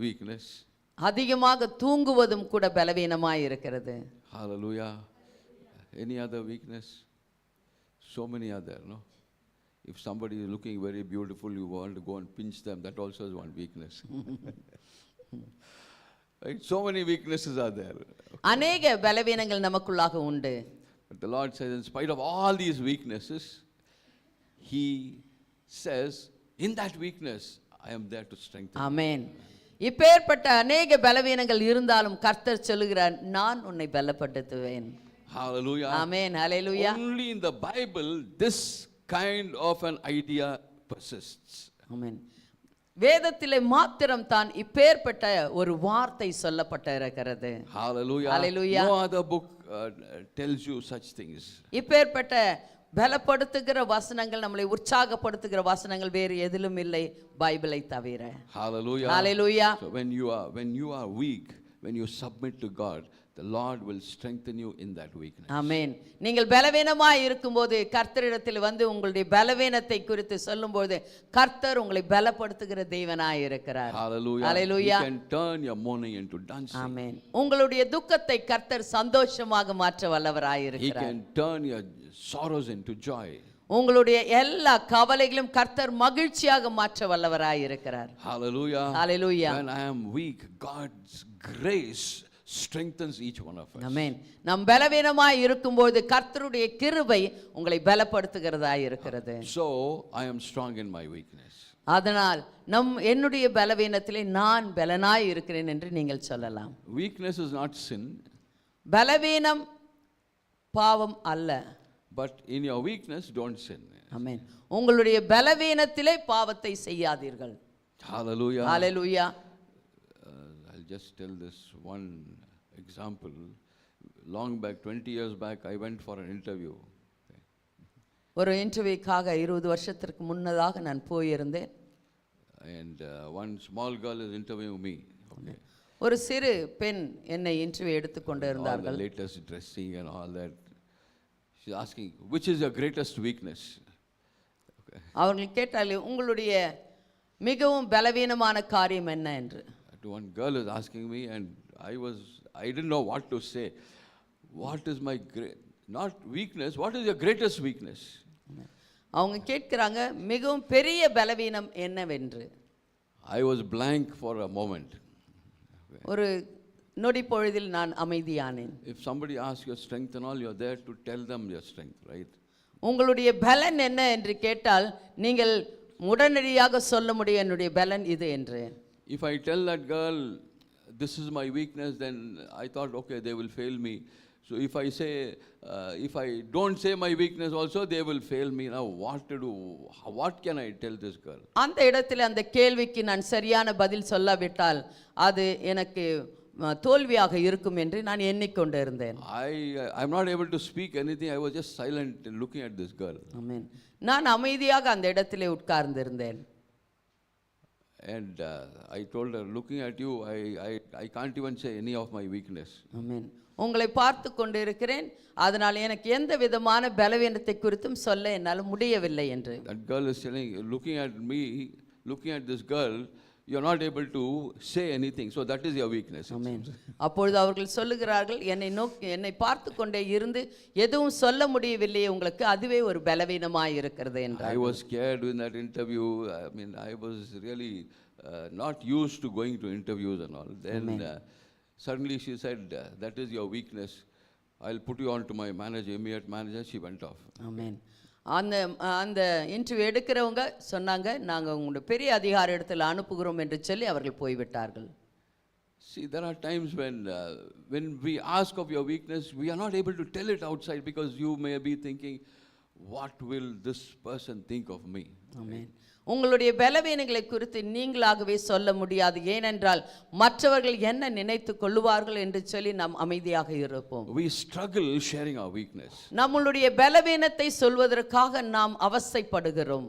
weakness. அதிகமாக தூங்குவதும் கூட பலவீனமாய் இருக்கிறது. Hallelujah. Any other weakness? So many are there, no? If somebody is looking very beautiful, you want to go and pinch them, that also is one weakness. Right? So many weaknesses are there. அநேக பலவீனங்கள் நமக்குள்ளாக உண்டு. But the Lord says, in spite of all these weaknesses, He says, in that weakness, I am there to strengthen. ஆமென். இப்பேற்பட்ட அநேக பலவீனங்கள் இருந்தாலும் கர்த்தர் சொல்லுகிறார், நான் உன்னை பலப்படுத்துவேன். Hallelujah. Amen. Hallelujah. Only in the Bible, this kind of an idea persists. ஆமென். வேதத்திலே மாத்திரம் தான் இப்பேற்பட்ட ஒரு வார்த்தை சொல்லப்பட்டு இருக்கிறது. Hallelujah. Hallelujah. No other book tells you such things. இப்பேற்பட்ட பலப்படுத்துகிற வசனங்கள், நம்மளை உற்சாகப்படுத்துகிற வசனங்கள் வேறு எதிலும் இல்லை பைபிளை தவிர. Hallelujah. Hallelujah. So when you are weak, when you submit to God, the Lord will strengthen you in that weakness. ஆமென். நீங்கள் பலவீனமாய் இருக்கும்போது கர்த்தரிடத்தில் வந்து உங்களுடைய பலவீனத்தை குறித்து சொல்லும்போது கர்த்தர் உங்களை பலப்படுத்துகிற தேவனாய் இருக்கிறார். Hallelujah. Hallelujah. He can turn your mourning into dancing. ஆமென். உங்களுடைய துக்கத்தை கர்த்தர் சந்தோஷமாக மாற்ற வல்லவராய் He இருக்கிறார். can turn your sorrows into joy. உங்களுடைய எல்லா கவலைகளும் கர்த்தர் மகிழ்ச்சியாக மாற்ற வல்லவராய் இருக்கிறார். Hallelujah. Hallelujah. When I am weak, God's grace strengthens each one of us. ஆமென். நாம் பலவீனமாய் இருக்கும்போது கர்த்தருடைய கிருபை உங்களை பலப்படுத்துகிறதாய் இருக்கிறது. So I am strong in my weakness. அதனால் என்னுடைய பலவீனத்திலே நான் பலனாய் இருக்கிறேன் என்று நீங்கள் சொல்லலாம். Weakness is not sin, பலவீனம் பாவம் அல்ல. but in your weakness don't sin. ஆமென். உங்களுடைய பலவீனத்திலே பாவத்தை செய்யாதீர்கள். Hallelujah. Hallelujah. I'll just tell this one example. Long back, 20 years back, I went for an interview. ஒரு இன்டர்வியூக்காக 20 வருஷத்திற்கு முன்னதாக நான் போயிருந்தேன். And one small girl is interviewing me. Okay. ஒரு சிறு பெண் என்னை இன்டர்வியூ எடுத்துக்கொண்டு All the இருந்தார்கள். latest dressing and all that. She's asking, which is your greatest weakness? Okay. அவர்கள் கேட்டார்கள் உங்களுடைய மிகவும் பலவீனமான காரியம் என்ன என்று. One girl is asking me, and I didn't know what to say. What is my not weakness, what is your greatest weakness? அவங்க கேட்கிறாங்க மிகவும் பெரிய பலவீனம் என்னவென்று. I was blank for a moment. ஒரு நொடி பொழுதில் நான் அமைதியானேன். If somebody asks your strength and all, you're there to tell them your strength, right? உங்களுடைய பலன் என்ன என்று கேட்டால் நீங்கள் உடனடியாக சொல்ல முடியும் என்னுடைய பலன் இது என்று. If I tell that girl this is my weakness, then I thought, okay, they will fail me. So if I say, if I don't say my weakness also, they will fail me. Now what to do? What can I tell this girl? அந்த இடத்தில் அந்த கேள்விக்கு நான் சரியான பதில் சொல்லாவிட்டால் அது எனக்கு தோல்வியாக இருக்கும் என்று நான் எண்ணிக்கொண்டு இருந்தேன். I'm not able to speak anything. I was just silent and looking at this girl. ஆமென். நான் அமைதியாக அந்த இடத்திலே உட்கார்ந்திருந்தேன். And I told her, looking at you, I can't even say any of my weakness. ஆமென். உங்களை பார்த்து கொண்டு இருக்கிறேன், அதனால் எனக்கு எந்த விதமான பலவீனத்தை குறித்தும் சொல்ல என்னால் முடியவில்லை என்று. That girl is telling, looking at me, looking at this girl, you're not able to say anything. So that is your weakness. ஆமென். அப்பொழுது அவர்கள் சொல்லுகிறார்கள், என்னை பார்த்து கொண்டே இருந்து எதுவும் சொல்ல முடியவில்லை உங்களுக்கு, அதுவே ஒரு பலவீனமாய் இருக்கிறது என்றார். I was scared in that interview. I mean, I was really not used to going to interviews and all. Then suddenly she said, that is your weakness. I'll put you on to my manager, immediate manager. She went off. ஆமென். அந்த இன்டர்வியூ எடுக்கிறவங்க சொன்னாங்க, நாங்கள் உங்களுடைய பெரிய அதிகார இடத்துல அனுப்புகிறோம் என்று சொல்லி அவர்கள் போய்விட்டார்கள். See, there are times when we ask of your weakness, we are not able to tell it outside because you may be thinking, what will this person think of me? ஆமென். உங்களுடைய பலவீனங்களை குறித்து நீங்களாகவே சொல்ல முடியாது, ஏனென்றால் மற்றவர்கள் என்ன நினைத்து கொள்ளுவார்கள் என்று சொல்லி நாம் அமைதியாக இருப்போம். We struggle sharing our weakness. நம்மளுடைய பலவீனத்தை சொல்வதற்காக நாம் அவசைப்படுகிறோம்.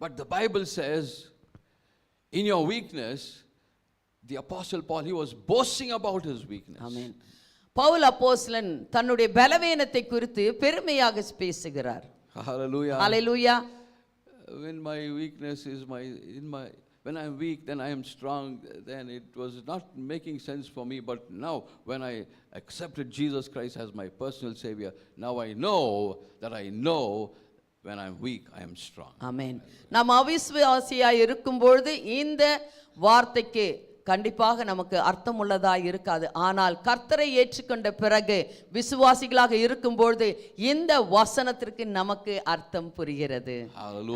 But the Bible says, in your weakness, the Apostle Paul, he was boasting about his weakness. ஆமென். பவுல் அப்போஸ்தலன் தன்னுடைய பலவீனத்தை குறித்து பெருமையாக பேசுகிறார். Hallelujah. Hallelujah. When my weakness is when I am weak, then I am strong. Then it was not making sense for me. But now, when I accepted Jesus Christ as my personal Savior, now I know that I know when I am weak, I am strong. ஆமென். நாம் அவிசுவாசியாய் இருக்கும்பொழுது இந்த வார்த்தைக்கு கண்டிப்பாக நமக்கு அர்த்தம் உள்ளதாக இருக்காது. ஆனால் கர்த்தரை ஏற்றுக்கொண்ட பிறகு விசுவாசிகளாக இருக்கும்பொழுது இந்த வசனத்திற்கு நமக்கு அர்த்தம் புரிகிறது.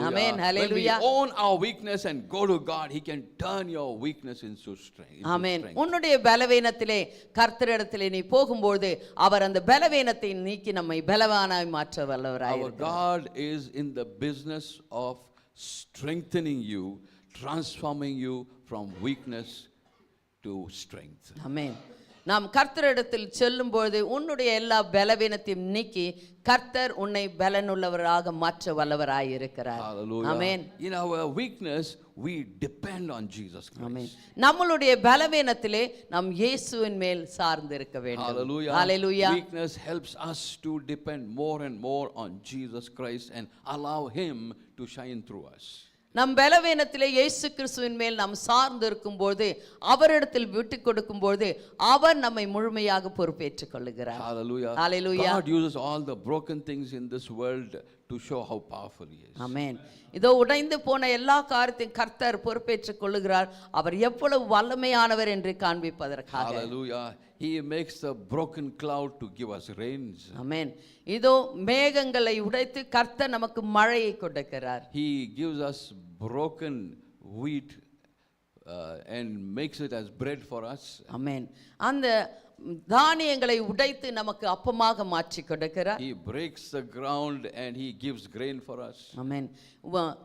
ஆமென். ஹல்லேலூயா. When we own our weakness and go to God, He can turn your weakness into strength. ஆமென். உன்னுடைய பலவீனத்திலே கர்த்தரிடத்திலே நீ போகும்போது அவர் அந்த பலவீனத்தை நீக்கி நம்மை பலவானாய் மாற்ற வல்லவராய் Our God is in the business of strengthening you, transforming you from weakness to strength. ஆமென். நாம் கர்த்தரிடத்தில் செல்லும்போது உன்னுடைய எல்லா பலவீனத்தையும் நீக்கி கர்த்தர் உன்னை பலனுள்ளவராக மாற்ற வல்லவராய் இருக்கிறார். ஆமென். In our weakness we depend on Jesus Christ. ஆமென். நம்மளுடைய பலவீனத்திலே நாம் இயேசுவின் மேல் சார்ந்து இருக்க வேண்டும். Hallelujah. Hallelujah. Weakness helps us to depend more and more on Jesus Christ and allow Him to shine through us. நம் பலவீனத்திலே இயேசு கிறிஸ்துவின் மேல் நாம் சார்ந்து இருக்கும்போது அவரிடத்தில் விட்டு கொடுக்கும்போது அவர் நம்மை முழுமையாக பொறுப்பேற்றுக் கொள்ளுகிறார். Hallelujah. Hallelujah. God uses all the broken things in this world to show how powerful He is. ஆமென். இதோ உடைந்து போன எல்லா காரியத்தையும் கர்த்தர் பொறுப்பேற்றுக் கொள்ளுகிறார். அவர் எவ்வளவு வல்லமையானவர் என்று காண்பிப்பதற்காக. Hallelujah. He makes the broken cloud to give us rains. ஆமென். இதோ மேகங்களை உடைத்து கர்த்தர் நமக்கு மழையை கொடுக்கிறார். He gives us broken wheat and makes it as bread for us. ஆமென். அந்த தானியங்களை உடைத்து நமக்கு அப்பமாக மாற்றி கொடுக்கிறார். He breaks the ground and He gives grain for us. ஆமென்.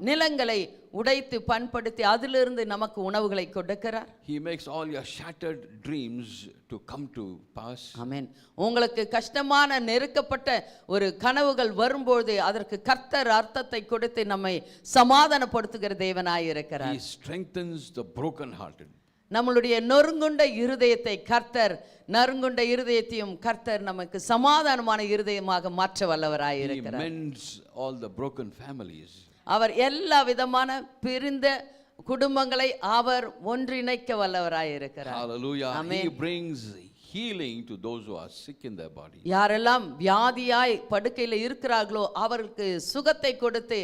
நிலங்களை உடைத்து பண்படுத்தி அதிலிருந்து நமக்கு உணவுகளை கொடுக்கிறார். He makes all your shattered dreams to come to pass. ஆமென். உங்களுக்கு கஷ்டமான நெருக்கப்பட்ட ஒரு கனவுகள் வரும்போது அதற்கு கர்த்தர் அர்த்தத்தை கொடுத்து நம்மை சமாதானப்படுத்துகிற தேவனாய் இருக்கிறார். He strengthens the broken-hearted. நம்மளுடைய நொறுங்குண்ட இருதயத்தை கர்த்தர், நறுங்குண்ட இருதயத்தையும் கர்த்தர் நமக்கு சமாதானமான இருதயமாக மாற்ற வல்லவராய் He இருக்கிறார். mends all the broken families. அவர் எல்லா விதமான பிரிந்த குடும்பங்களை அவர் ஒன்றிணைக்க வல்லவராய் இருக்கிறார். Hallelujah. Amen. He brings healing to those who are sick in their body. யாரெல்லாம் வியாதியாய் படுக்கையில் இருக்கிறார்களோ அவர்களுக்கு சுகத்தை கொடுத்து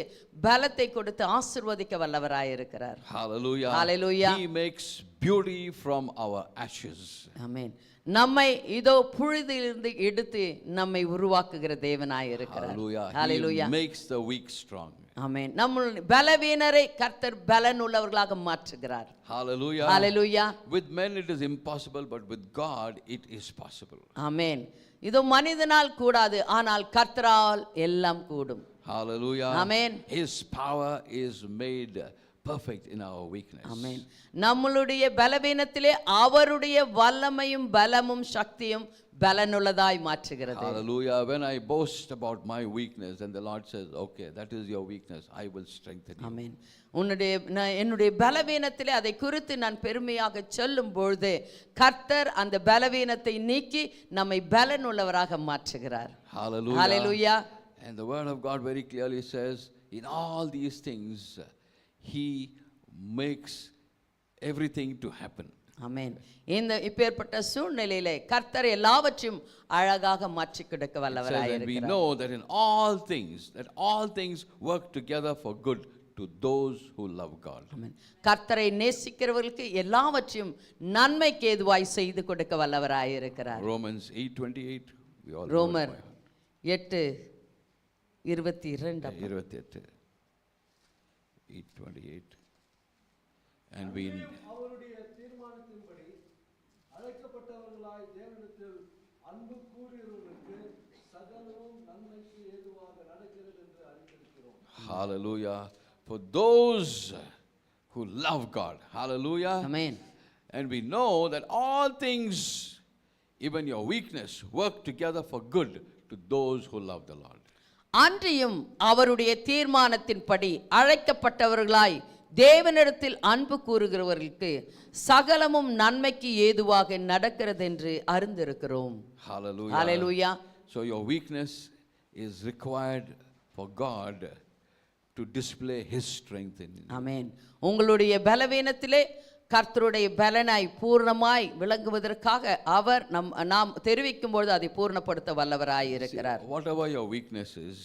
பலத்தை கொடுத்து ஆசீர்வதிக்க வல்லவராய் இருக்கிறார். Hallelujah. Hallelujah. He makes beauty from our ashes. ஆமென். நம்மை இதோ புழுதியிலிருந்து எடுத்து நம்மை உருவாக்குகிற தேவனாய் இருக்கிறார். Hallelujah. Hallelujah. He makes the weak strong. ஆமென். நம்முடைய பலவீனரை கர்த்தர் பலன் உள்ளவர்களாக மாற்றுகிறார். Hallelujah. Hallelujah. With men it is impossible, but with God it is possible. ஆமென். இது மனிதனால் கூடாது, ஆனால் கர்த்தரால் எல்லாம் கூடும். Hallelujah. Amen. His power is made perfect in our weakness. ஆமென். நம்மளுடைய பலவீனத்திலே அவருடைய வல்லமையும் பலமும் சக்தியும் பலனுள்ளதாய் மாற்றுகிறது. Hallelujah. When I boast about my weakness, and the Lord says, okay, that is your weakness, I will strengthen you. ஆமென். என்னுடைய பலவீனத்திலே அதை குறித்து நான் பெருமையாக சொல்லும் பொழுது கர்த்தர் அந்த பலவீனத்தை நீக்கி நம்மை பலனுள்ளவராக மாற்றுகிறார். Hallelujah. Hallelujah. And the word of God very clearly says, in all these things, He makes everything to happen. ஆமென். இந்த இப்பேற்பட்ட சூழ்நிலையிலே கர்த்தர் எல்லாவற்றையும் அழகாக மாற்றி கொடுக்க It says, வல்லவராய் and we இருக்கிறார். know that in all things work together for good to those who love God. ஆமென். கர்த்தரை நேசிக்கிறவர்களுக்கு எல்லாவற்றையும் நன்மைக்கு ஏதுவாய் செய்து கொடுக்க வல்லவராய் இருக்கிறார். Romans 8:28. We all know it ரோமர் by heart. 8:22. 28. 8:28. And we அவருடைய தீர்மானத்தின்படி அழைக்கப்பட்டவர்களாய் தேவனிடத்தில் அன்பு கூறுகிறவர்களுக்கு சகலமும் நன்மைக்கு ஏதுவாக நடக்கிறது என்று அறிந்திருக்கிறோம். hallelujah, for those who love God. Hallelujah. Amen. And we know that all things, even your weakness, work together for good to those who love the Lord. அன்றியும் அவருடைய தீர்மானத்தின்படி அழைக்கப்பட்டவர்களாய் தேவனிடத்தில் அன்பு கூறுகிறவர்களுக்கு சகலமும் நன்மைக்கு ஏதுவாக நடக்கிறது என்று அறிந்திருக்கிறோம். Hallelujah. Hallelujah. So your weakness is required for God to display His strength in you. ஆமென். உங்களுடைய பலவீனத்திலே கர்த்தருடைய பலனாய் பூர்ணமாய் விளங்குவதற்காக அவர் நாம் தெரிவிக்கும் பொழுது அதை பூர்ணப்படுத்த வல்லவராய் இருக்கிறார். Whatever your weakness is,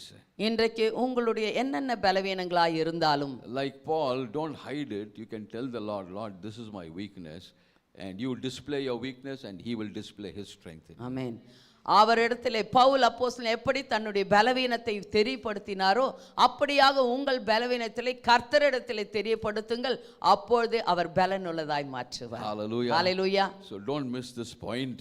இன்றைக்கு உங்களுடைய என்னென்ன பலவீனங்களாய் இருந்தாலும், like Paul, don't hide it. You can tell the Lord, Lord, this is my weakness, and you display your weakness and He will display His strength in you. ஆமென். அவரிடத்திலே பவுல் அப்போஸ்தலன் எப்படி தன்னுடைய பலவீனத்தை தெரியப்படுத்தினாரோ அப்படியாக உங்கள் பலவீனத்திலே கர்த்தரிடத்திலே தெரியப்படுத்துங்கள், அப்பொழுது அவர் பலனுள்ளதாய் மாற்றுவார். Hallelujah. Hallelujah. So don't miss this point.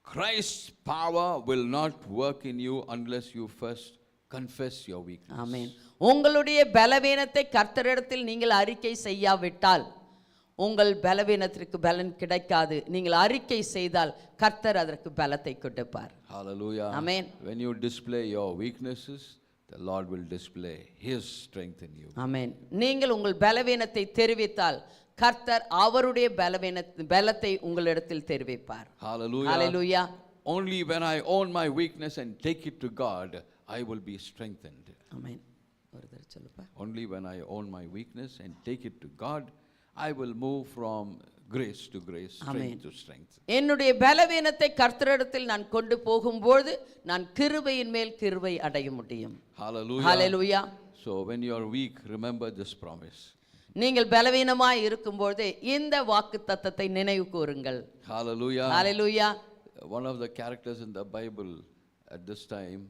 Christ's power will not work in you unless you first confess your weakness. ஆமென். உங்களுடைய பலவீனத்தை கர்த்தரிடத்தில் நீங்கள் அறிக்கை செய்யாவிட்டால் உங்கள் பலவீனத்திற்கு பலன் கிடைக்காது. நீங்கள் அறிக்கை செய்தால் கர்த்தர் அதற்கு பலத்தை கொடுப்பார். Hallelujah. Amen. When you display your weaknesses, the Lord will display His strength in you. ஆமென். நீங்கள் உங்கள் பலவீனத்தை தெரிவித்தால் கர்த்தர் அவருடைய பலத்தை உங்களிடத்தில் தெரிவிப்பார். Hallelujah. Hallelujah. Only when I own my weakness and take it to God, I will be strengthened. ஆமென். ஒரு தடவை சொல்லுப்பா. Only when I own my weakness and take it to God, I will move from grace to grace, strength Amen. to strength. என்னுடைய பலவீனத்தை கர்த்தரிடத்தில் நான் கொண்டு போகும்போது நான் கிருபையின் மேல் கிருபை அடைய முடியும். Hallelujah. Hallelujah. So when you are weak, remember this promise. நீங்கள் பலவீனமாய் இருக்கும்போது இந்த வாக்குத்தத்தத்தை நினைவு கூருங்கள். Hallelujah. Hallelujah. One of the characters in the Bible at this time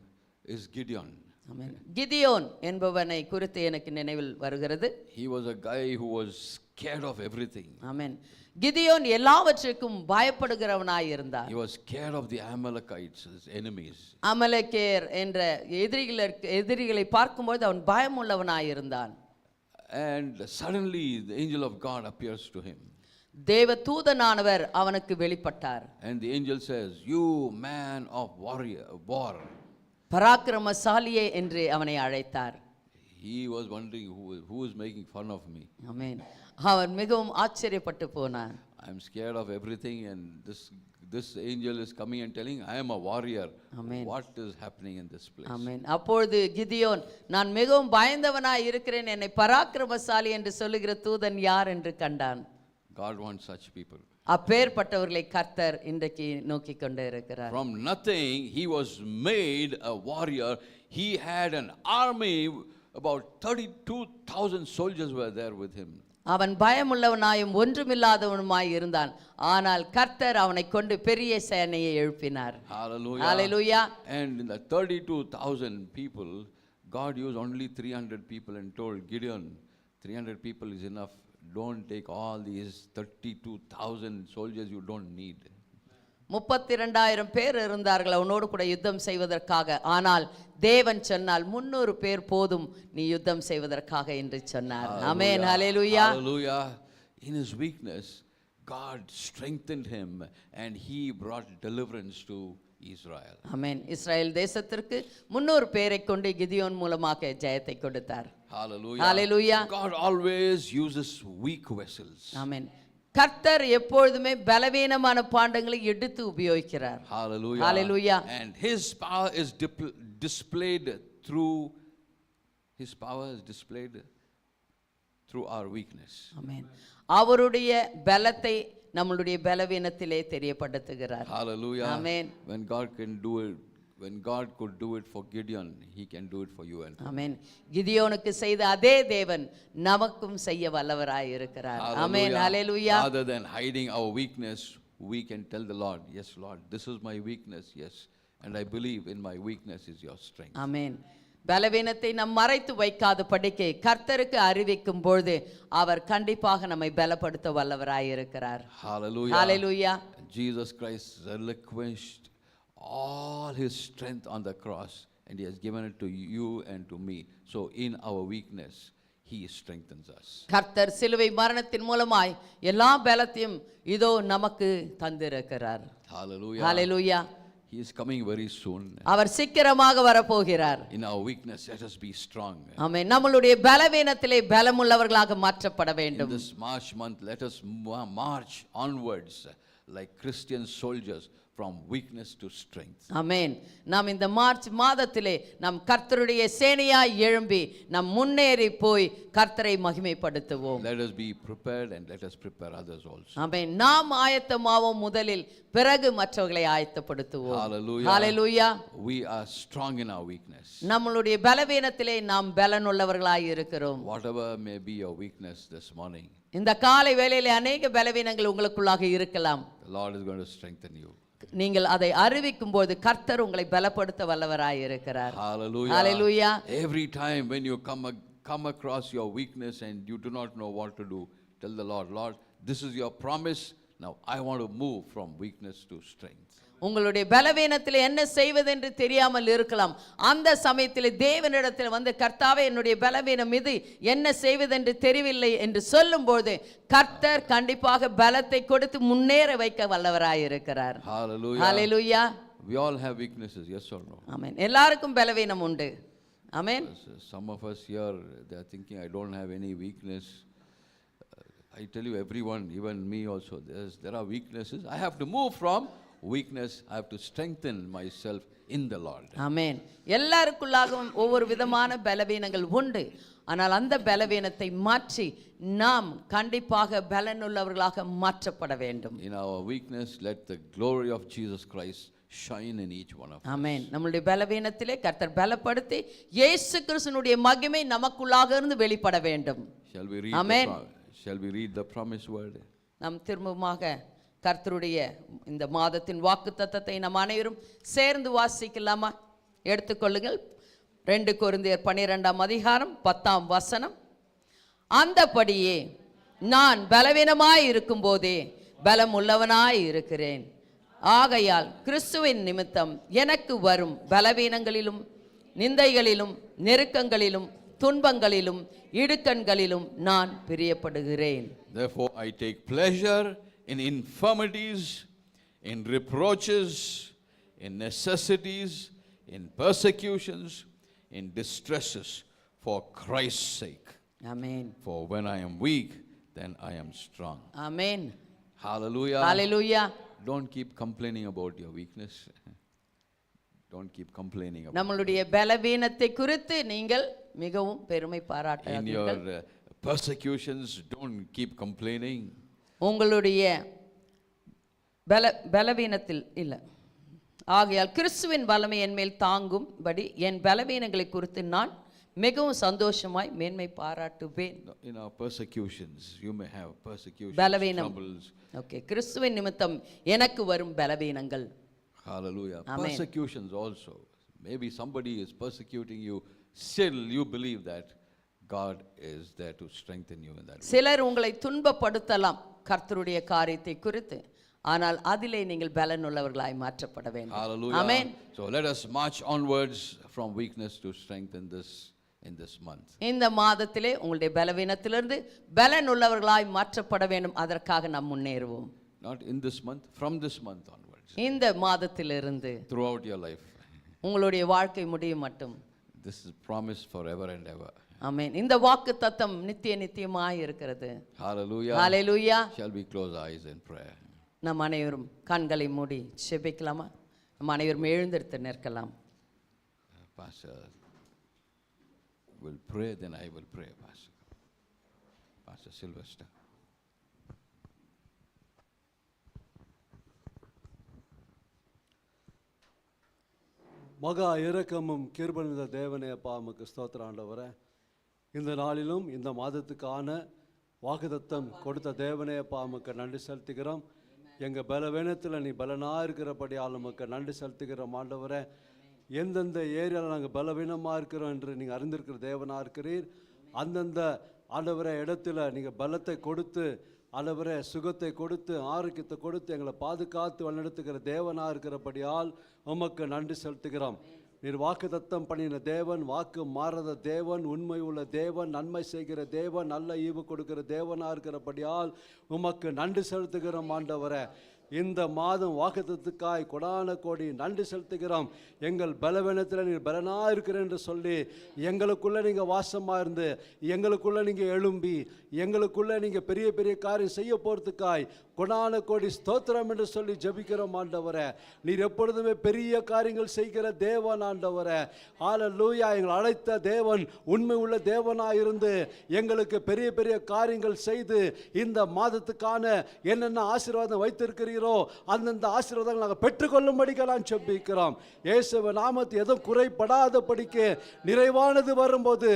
is Gideon. ஆமென். கிதியோன் என்பவனை குறித்து எனக்கு நினைவில் வருகிறது. He was a guy who was scared of everything. ஆமென். கிதியோன் எல்லாவற்றுக்கும் பயப்படுகிறவனாய் இருந்தார். He was scared of the Amalekites, his enemies. அமலேக்கேர் என்ற எதிரிகளை பார்க்கும்போது அவன் பயமுள்ளவனாய் இருந்தான். And suddenly the angel of God appears to him. தேவ தூதனானவர் அவனுக்கு வெளிப்பட்டார். And the angel says, "You man of war." பராக்கிரமசாலியே என்று அவனை அழைத்தார். He was wondering who is making fun of me. ஆமென். அவன் மிகவும் ஆச்சரியப்பட்டு போனான். I'm scared of everything, and this angel is coming and telling, I am a warrior. Amen. What is happening in this place? ஆமென். அப்பொழுது கிதியோன் நான் மிகவும் பயந்தவனாய் இருக்கிறேன், என்னை பராக்கிரமசாலி என்று சொல்லுகிற தூதன் யார் என்று கண்டான். God wants such people. அப்பேற்பட்டவர்களை கர்த்தர் இன்றைக்கு நோக்கி கொண்டே இருக்கிறார். From nothing, he was made a warrior. He had an army, about 32,000 soldiers were there with him. அவன் பயமுள்ளவனாயும் ஒன்றுமில்லாதவனுமாய் இருந்தான். ஆனால் கர்த்தர் அவனை கொண்டு பெரிய சேனையை எழுப்பினார். Hallelujah. Hallelujah. And in the 32,000 people, God used only 300 people and told Gideon, 300 people is enough. Don't take all these 32,000 soldiers you don't need. 32,000 பேர் இருந்தார்கள் அவனோடு கூட யுத்தம் செய்வதற்காக. ஆனால் தேவன் சொன்னால் 300 பேர் போதும் நீ யுத்தம் செய்வதற்காக என்று சொன்னார். ஆமென். ஹalleluya. Hallelujah. In his weakness, God strengthened him and he brought deliverance to Israel. ஆமென். இஸ்ரவேல் தேசத்திற்கு 300 பேரை கொண்டு கிதியோன் மூலமாக ஜெயத்தை கொடுத்தார். Hallelujah. Hallelujah. God always uses weak vessels. ஆமென். கர்த்தர் எப்பொழுதுமே பலவீனமான பாண்டங்களை எடுத்து உபயோகிக்கிறார். Hallelujah. Hallelujah. And his power is displayed through our weakness. ஆமென். அவருடைய பலத்தை நம்மளுடைய பலவீனத்திலே தெரியப்படுத்துகிறார். Hallelujah. Amen. When God could do it for Gideon, he can do it for you and me. ஆமென். கிதியோனுக்கு செய்த அதே தேவன் நமக்கும் செய்ய வல்லவராய் இருக்கிறார். ஆமென். ஹalleluya. Rather than hiding our weakness, we can tell the Lord, yes Lord, this is my weakness, yes, and I believe in my weakness is your strength. ஆமென். பலவீனத்தை நாம் மறைத்து வைக்காத படிக்கை கர்த்தருக்கு அறிவிக்கும் பொழுது அவர் கண்டிப்பாக நம்மை பலப்படுத்த வல்லவராய் இருக்கிறார். Hallelujah. Hallelujah. Jesus Christ relinquished all his strength on the cross and he has given it to you and to me. So in our weakness, he strengthens us. கர்த்தர் சிலுவை மரணத்தின் மூலமாய் எல்லா பலத்தையும் இதோ நமக்கு தந்திருக்கிறார். Hallelujah. Hallelujah. He is coming very soon. அவர் சீக்கிரமாக வரப்போகிறார். In our weakness, let us be strong. ஆமென். நம்மளுடைய பலவீனத்திலே பலமுள்ளவர்களாக மாற்றப்பட In வேண்டும். this March month, let us march onwards like Christian soldiers from weakness to strength. ஆமென். நாம் இந்த மார்ச் மாதத்திலே நாம் கர்த்தருடைய சேனையாய் எழும்பி நாம் முன்னேறி போய் கர்த்தரை மகிமைப்படுத்துவோம். Let us be prepared and let us prepare others also. ஆமென். நாம் ஆயத்தமாவோம் முதலில், பிறகு மற்றவர்களை ஆயத்தப்படுத்துவோம். Hallelujah. Hallelujah. We are strong in our weakness. நம்மளுடைய பலவீனத்திலே நாம் பலனுள்ளவர்களாய் இருக்கிறோம். Whatever may be your weakness this morning, இந்த காலை வேளையிலே அநேக பலவீனங்கள் உங்களுக்குள்ளாக இருக்கலாம். the Lord is going to strengthen you. நீங்கள் அதை அறிவிக்கும் போது கர்த்தர் உங்களை பலப்படுத்த வல்லவராய் இருக்கிறார். Hallelujah. Hallelujah. Every time when you come across your weakness and you do not know what to do, tell the Lord, Lord, this is your promise. Now I want to move from weakness to strength. உங்களுடைய பலவீனத்தில் என்ன செய்வதென்று தெரியாமல் இருக்கலாம். அந்த சமயத்தில் தேவனிடத்தில் வந்து கர்த்தாவே என்னுடைய பலவீனம் இது, என்ன செய்வதென்று தெரியவில்லை என்று சொல்லும்போது கர்த்தர் கண்டிப்பாக பலத்தை கொடுத்து முன்னேற வைக்க வல்லவராய் இருக்கிறார். Hallelujah. Hallelujah. We all have weaknesses, yes or no? ஆமென். எல்லாருக்கும் பலவீனம் உண்டு. ஆமென். Some of us here, they are thinking, I don't have any weakness. I tell you, everyone, even me also, there are weaknesses. I have to move from weakness, I have to strengthen myself in the Lord. ஆமென். எல்லாருக்குள்ளாகவும் ஒவ்வொரு விதமான பலவீனங்கள் உண்டு. ஆனால் அந்த பலவீனத்தை மாற்றி நாம் கண்டிப்பாக பலனுள்ளவர்களாக மாற்றப்பட வேண்டும். In our weakness, let the glory of Jesus Christ shine in each one of us. ஆமென். நம்மளுடைய பலவீனத்திலே கர்த்தர் பலப்படுத்தி இயேசு கிறிஸ்துவினுடைய மகிமை நமக்குள்ளாக இருந்து வெளிப்பட வேண்டும். Shall we read Amen. Shall we read the promised word? நாம் திரும்பமாக கர்த்தருடைய இந்த மாதத்தின் வாக்குத்தத்தத்தை நாம் அனைவரும் சேர்ந்து வாசிக்கலாமா? எடுத்துக்கொள்ளுங்கள். 2 கொரிந்தியர் 12ஆம் அதிகாரம் 10ஆம் வசனம். அந்தபடியே நான் பலவீனமாய் இருக்கும்போதே பலம் உள்ளவனாய் இருக்கிறேன். ஆகையால் கிறிஸ்துவின் நிமித்தம் எனக்கு வரும் பலவீனங்களிலும் நிந்தைகளிலும் நெருக்கங்களிலும் துன்பங்களிலும் இடுக்கண்களிலும் நான் பிரியப்படுகிறேன். Therefore I take pleasure in infirmities, in reproaches, in necessities, in persecutions, in distresses, for Christ's sake. Amen. For when I am weak, then I am strong. Amen. Hallelujah. Hallelujah. Don't keep complaining about your weakness. Don't keep complaining about நம்மளுடைய பலவீனத்தை குறித்து நீங்கள் மிகவும் பெருமை in பாராட்டாதீர்கள். your persecutions. Don't keep complaining. உங்களுடைய பலவீனத்தில் இல்லை. ஆகையால் கிறிஸ்துவின் வல்லமை என் மேல் தாங்கும்படி என் பலவீனங்களை குறித்து நான் மிகவும் சந்தோஷமாய் மேன்மை பாராட்டுவேன். In our persecutions, you may have persecutions, பலவீனம். troubles. ஓகே, கிறிஸ்துவின் நிமித்தம் எனக்கு வரும் பலவீனங்கள். Hallelujah. Amen. Persecutions also. Maybe somebody is persecuting you. Still, you believe that God is there to strengthen you in that way. சிலர் உங்களை துன்பப்படுத்தலாம் கர்த்தருடைய காரியத்தை குறித்து. ஆனால் அதிலே நீங்கள் பலனுள்ளவர்களாய் மாற்றப்பட வேண்டும். Hallelujah. Amen. So let us march onwards from weakness to strength in this month. இந்த மாதத்திலே உங்களுடைய பலவீனத்திலிருந்து பலனுள்ளவர்களாய் மாற்றப்பட வேண்டும். அதற்காக நாம் முன்னேறுவோம். Not in this month, from this month onwards. இந்த மாதத்திலிருந்து Throughout your life. உங்களுடைய வாழ்க்கை முடியும் மட்டும். This is promised forever and ever. ஆமென். இந்த வாக்கு தத்தம் நித்தியமாய் இருக்கிறது. Hallelujah. Hallelujah. Shall we close our eyes in prayer? நம் அனைவரும் கண்களை மூடி ஜெபிக்கலாமா? நம் அனைவரும் எழுந்திருத்து நிற்கலாம். Pastor will pray, then I will pray, Pastor Sylvester. மகா இரக்கமும் கிருபையுள்ள தேவனே அப்பா உமக்கு ஸ்தோத்திரம் ஆண்டவரே. இந்த நாளிலும் இந்த மாதத்துக்கான வாக்குத்தத்தம் கொடுத்த தேவனே அப்பா உமக்கு நன்றி செலுத்துகிறோம். எங்கள் பலவீனத்தில் நீ பலனாக இருக்கிறபடியால் உமக்கு நன்றி செலுத்துகிறோம் ஆண்டவரே. எந்தெந்த ஏரியாவில் நாங்கள் பலவீனமாக இருக்கிறோம் என்று நீங்கள் அறிந்திருக்கிற தேவனாக இருக்கிறீர். அந்தந்த ஆண்டவரே இடத்துல நீங்கள் பலத்தை கொடுத்து ஆண்டவரே சுகத்தை கொடுத்து ஆரோக்கியத்தை கொடுத்து எங்களை பாதுகாத்து வழிநடத்துகிற தேவனாக இருக்கிறபடியால் உமக்கு நன்றி செலுத்துகிறோம். நீர் வாக்கு தத்தம் பண்ணின தேவன், வாக்கு மாறாத தேவன், உண்மை உள்ள தேவன், நன்மை செய்கிற தேவன், நல்ல ஈவு கொடுக்கிற தேவனாக இருக்கிறபடியால் உமக்கு நன்றி செலுத்துகிறோம் ஆண்டவரே. இந்த மாதம் வாக்குத்தத்துக்காய் கொடான கோடி நன்றி செலுத்துகிறோம். எங்கள் பலவீனத்தில் நீர் பலனாக இருக்கிற என்று சொல்லி எங்களுக்குள்ளே நீங்கள் வாசமாக இருந்து எங்களுக்குள்ளே நீங்கள் எழும்பி எங்களுக்குள்ளே நீங்கள் பெரிய பெரிய காரியம் செய்ய போகிறதுக்காய் கொடான கோடி ஸ்தோத்திரம் என்று சொல்லி ஜெபிக்கிறோம் ஆண்டவரே. நீர் எப்பொழுதுமே பெரிய காரியங்கள் செய்கிற தேவன் ஆண்டவரே. ஹல்லேலூயா. எங்களை அழைத்த தேவன் உண்மை உள்ள தேவனாக இருந்து எங்களுக்கு பெரிய பெரிய காரியங்கள் செய்து இந்த மாதத்துக்கான என்னென்ன ஆசீர்வாதம் வைத்திருக்கிறீரோ அந்தந்த ஆசீர்வாதங்கள் நாங்கள் பெற்றுக்கொள்ளும்படிக்கெல்லாம் ஜெபிக்கிறோம். இயேசுவின் நாமத்தில் எதுவும் குறைபடாதபடிக்கு நிறைவானது வரும்போது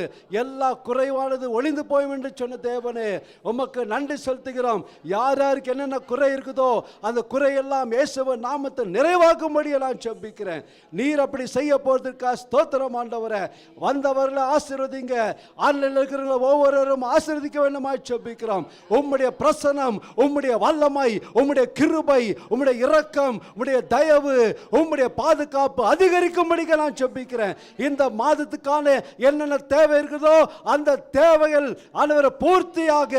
எல்லா குறைவானது ஒளிந்து போயும் என்று சொன்ன தேவனே உமக்கு நன்றி செலுத்துகிறோம். யார் யாருக்கு என்ன குறை இருக்குதோ அந்த குறையெல்லாம் இயேசுவின் நாமத்தில் நிறைவாகும்படி எல்லாம் ஜெபிக்கிறேன். நீர் அப்படி செய்ய போறதுக்காக ஸ்தோத்திரம் ஆண்டவரே. வந்தவர்களை ஆசீர்வதிங்க. ஆன்லைனில் இருக்கிறவங்க ஒவ்வொருவரும் ஆசீர்வதிக்க வேண்டுமாய் ஜெபிக்கிறோம். உம்முடைய பிரசன்னம், உம்முடைய வல்லமை, உம்முடைய கிருபை, உம்முடைய இரக்கம், உம்முடைய தயவு, உம்முடைய பாதுகாப்பு அதிகரிக்கும்படி நான் ஜெபிக்கிறேன். இந்த மாதத்துக்கான என்னென்ன தேவை இருக்குதோ அந்த தேவைகள் ஆண்டவரே பூர்த்தியாக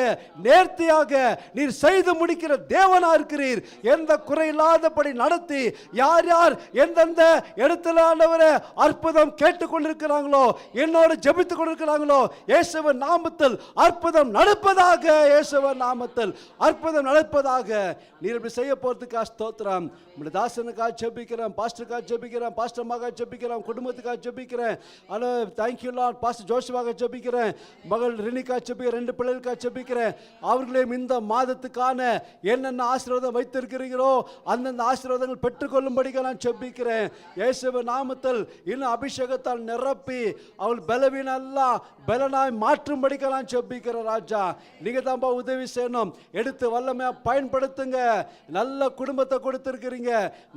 நேர்த்தியாக நீர் செய்து முடிக்கிற தேவனா இருக்கிறீர். எந்த குறையில்லாதபடி நடத்தி யார் யார் எந்தெந்த இடத்துல ஆண்டவரே அற்புதம் கேட்டுக்கொண்டிருக்கிறாங்களோ என்னோடு ஜெபித்துக் கொண்டிருக்கிறாங்களோ இயேசுவின் நாமத்தில் அற்புதம் நடப்பதாக. இயேசுவின் நாமத்தில் அற்புதம் நடப்பதாக. நீர் இப்படி செய்ய போகிறதுக்காக ஸ்தோத்திரம். உங்களுடைய தாசனுக்காக ஜெபிக்கிறேன், பாஸ்டருக்காக ஜெபிக்கிறேன், பாஸ்டர் மகாக ஜெபிக்கிறேன், குடும்பத்துக்காக ஜெபிக்கிறேன். Hello thank you Lord. பாஸ்டர் ஜோஷுவாக ஜெபிக்கிறேன், மகள் ரினிக்காக ஜெபிக்கிறேன், 2 பிள்ளைகளுக்காக ஜெபிக்கிறேன். அவர்களையும் இந்த மாதத்துக்கான என்னென்ன ஆசீர்வாதம் வைத்திருக்கிறீர்களோ அந்தந்த ஆசீர்வாதங்கள் பெற்றுக்கொள்ளும்படிக்கு நான் ஜெபிக்கிறேன். இயேசுவின் நாமத்தில் இன்னும் அபிஷேகத்தால் நிரப்பி அவள் பலவீனெல்லாம் பலனாய் மாற்றும்படிக்கு நான் ஜெபிக்கிறேன். ராஜா நீங்க தான்ப்பா உதவி செய்யணும். எடுத்து வல்லமையா பயன்படுத்துங்க. நல்ல குடும்பத்தை கொடுத்திருக்கிறீங்க,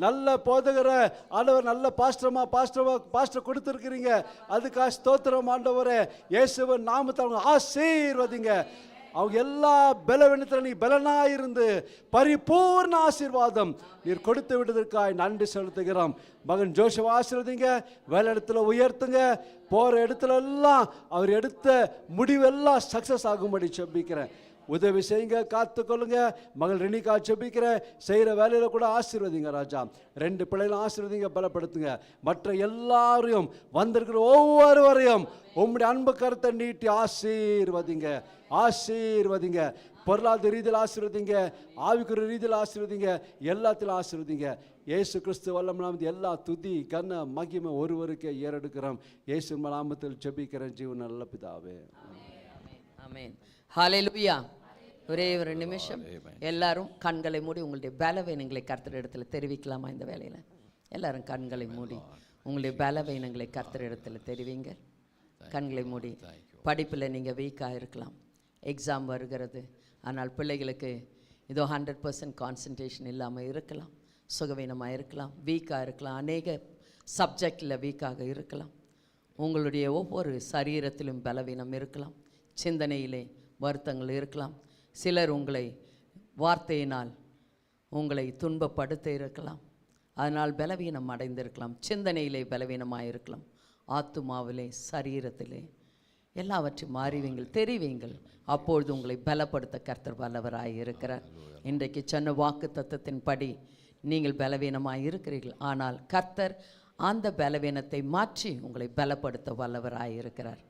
நல்ல போதகரை ஆண்டவர், நல்ல பாஸ்டர் கொடுத்திருக்கிறீங்க. அதுக்காக ஸ்தோத்திரம் ஆண்டவரே. இயேசுவின் நாமத்தை அவங்க ஆசீர்வதிங்க. அவங்க எல்லா பலவீனத்தில் நீ பலனாயிருந்து பரிபூர்ண ஆசீர்வாதம் நீர் கொடுத்து விடுவதற்காக நன்றி செலுத்துகிறோம். மகன் ஜோஷுவா ஆசீர்வதிங்க, வேலை இடத்துல உயர்த்துங்க, போகிற இடத்துல எல்லாம் அவர் எடுத்த முடிவெல்லாம் சக்ஸஸ் ஆகும்படி ஜெபிக்கிறேன். உதவி செய்யுங்க, காத்துக்கொள்ளுங்க. மகள் ரினிகா ஜெபிக்கிறேன், செய்கிற வேலையில் கூட ஆசீர்வதிங்க ராஜா. 2 பிள்ளைகளும் ஆசீர்வதிங்க, பலப்படுத்துங்க. மற்ற எல்லாரையும் வந்திருக்கிற ஒவ்வொருவரையும் உம்முடைய அன்பு கருத்தை நீட்டி ஆசீர்வதிங்க, ஆசீர்வதிங்க. பொருளாதார ரீதியில் ஆசீர்வதிங்க, ஆவிக்குரிய ரீதியில் ஆசீர்வதிங்க, எல்லாத்திலும் ஆசீர்வதிங்க. இயேசு கிறிஸ்து வல்லமையாம் எல்லா துதி கன மகிமை ஒருவருக்கே ஏறெடுக்கிறோம். இயேசு நாமத்தில் ஜெபிக்கிறேன் ஜீவன் நல்ல பிதாவே. ஆமென். ஹல்லேலூயா. ஒரே ஒரு நிமிஷம் எல்லாரும் கண்களை மூடி உங்களுடைய பலவீனங்களை கர்த்தரிடத்தில் தெரிவிக்கலாமா? இந்த வேளையில் எல்லாரும் கண்களை மூடி உங்களுடைய பலவீனங்களை கர்த்தரிடத்தில் தெரிவிங்க. கண்களை மூடி. படிப்பில் நீங்கள் வீக்காக இருக்கலாம், எக்ஸாம் வருகிறது, ஆனால் பிள்ளைகளுக்கு இதோ 100% கான்சன்ட்ரேஷன் இல்லாமல் இருக்கலாம், சுகவீனமாக இருக்கலாம், வீக்காக இருக்கலாம், அநேக சப்ஜெக்டில் வீக்காக இருக்கலாம். உங்களுடைய ஒவ்வொரு சரீரத்திலும் பலவீனம் இருக்கலாம், சிந்தனையிலே வருத்தங்கள் இருக்கலாம். சிலர் உங்களை வார்த்தையினால் உங்களை துன்பப்படுத்த இருக்கலாம், அதனால் பலவீனம் அடைந்திருக்கலாம். சிந்தனையிலே பலவீனமாக இருக்கலாம், ஆத்துமாவிலே, சரீரத்திலே, எல்லாவற்றையும் அறிவீங்கள், தெரிவீங்கள். அப்பொழுது உங்களை பலப்படுத்த கர்த்தர் வல்லவராய் இருக்கிறார். இன்றைக்கு சொன்ன வாக்கு தத்தத்தின்படி நீங்கள் பலவீனமாக இருக்கிறீர்கள், ஆனால் கர்த்தர் அந்த பலவீனத்தை மாற்றி உங்களை பலப்படுத்த வல்லவராய் இருக்கிறார்.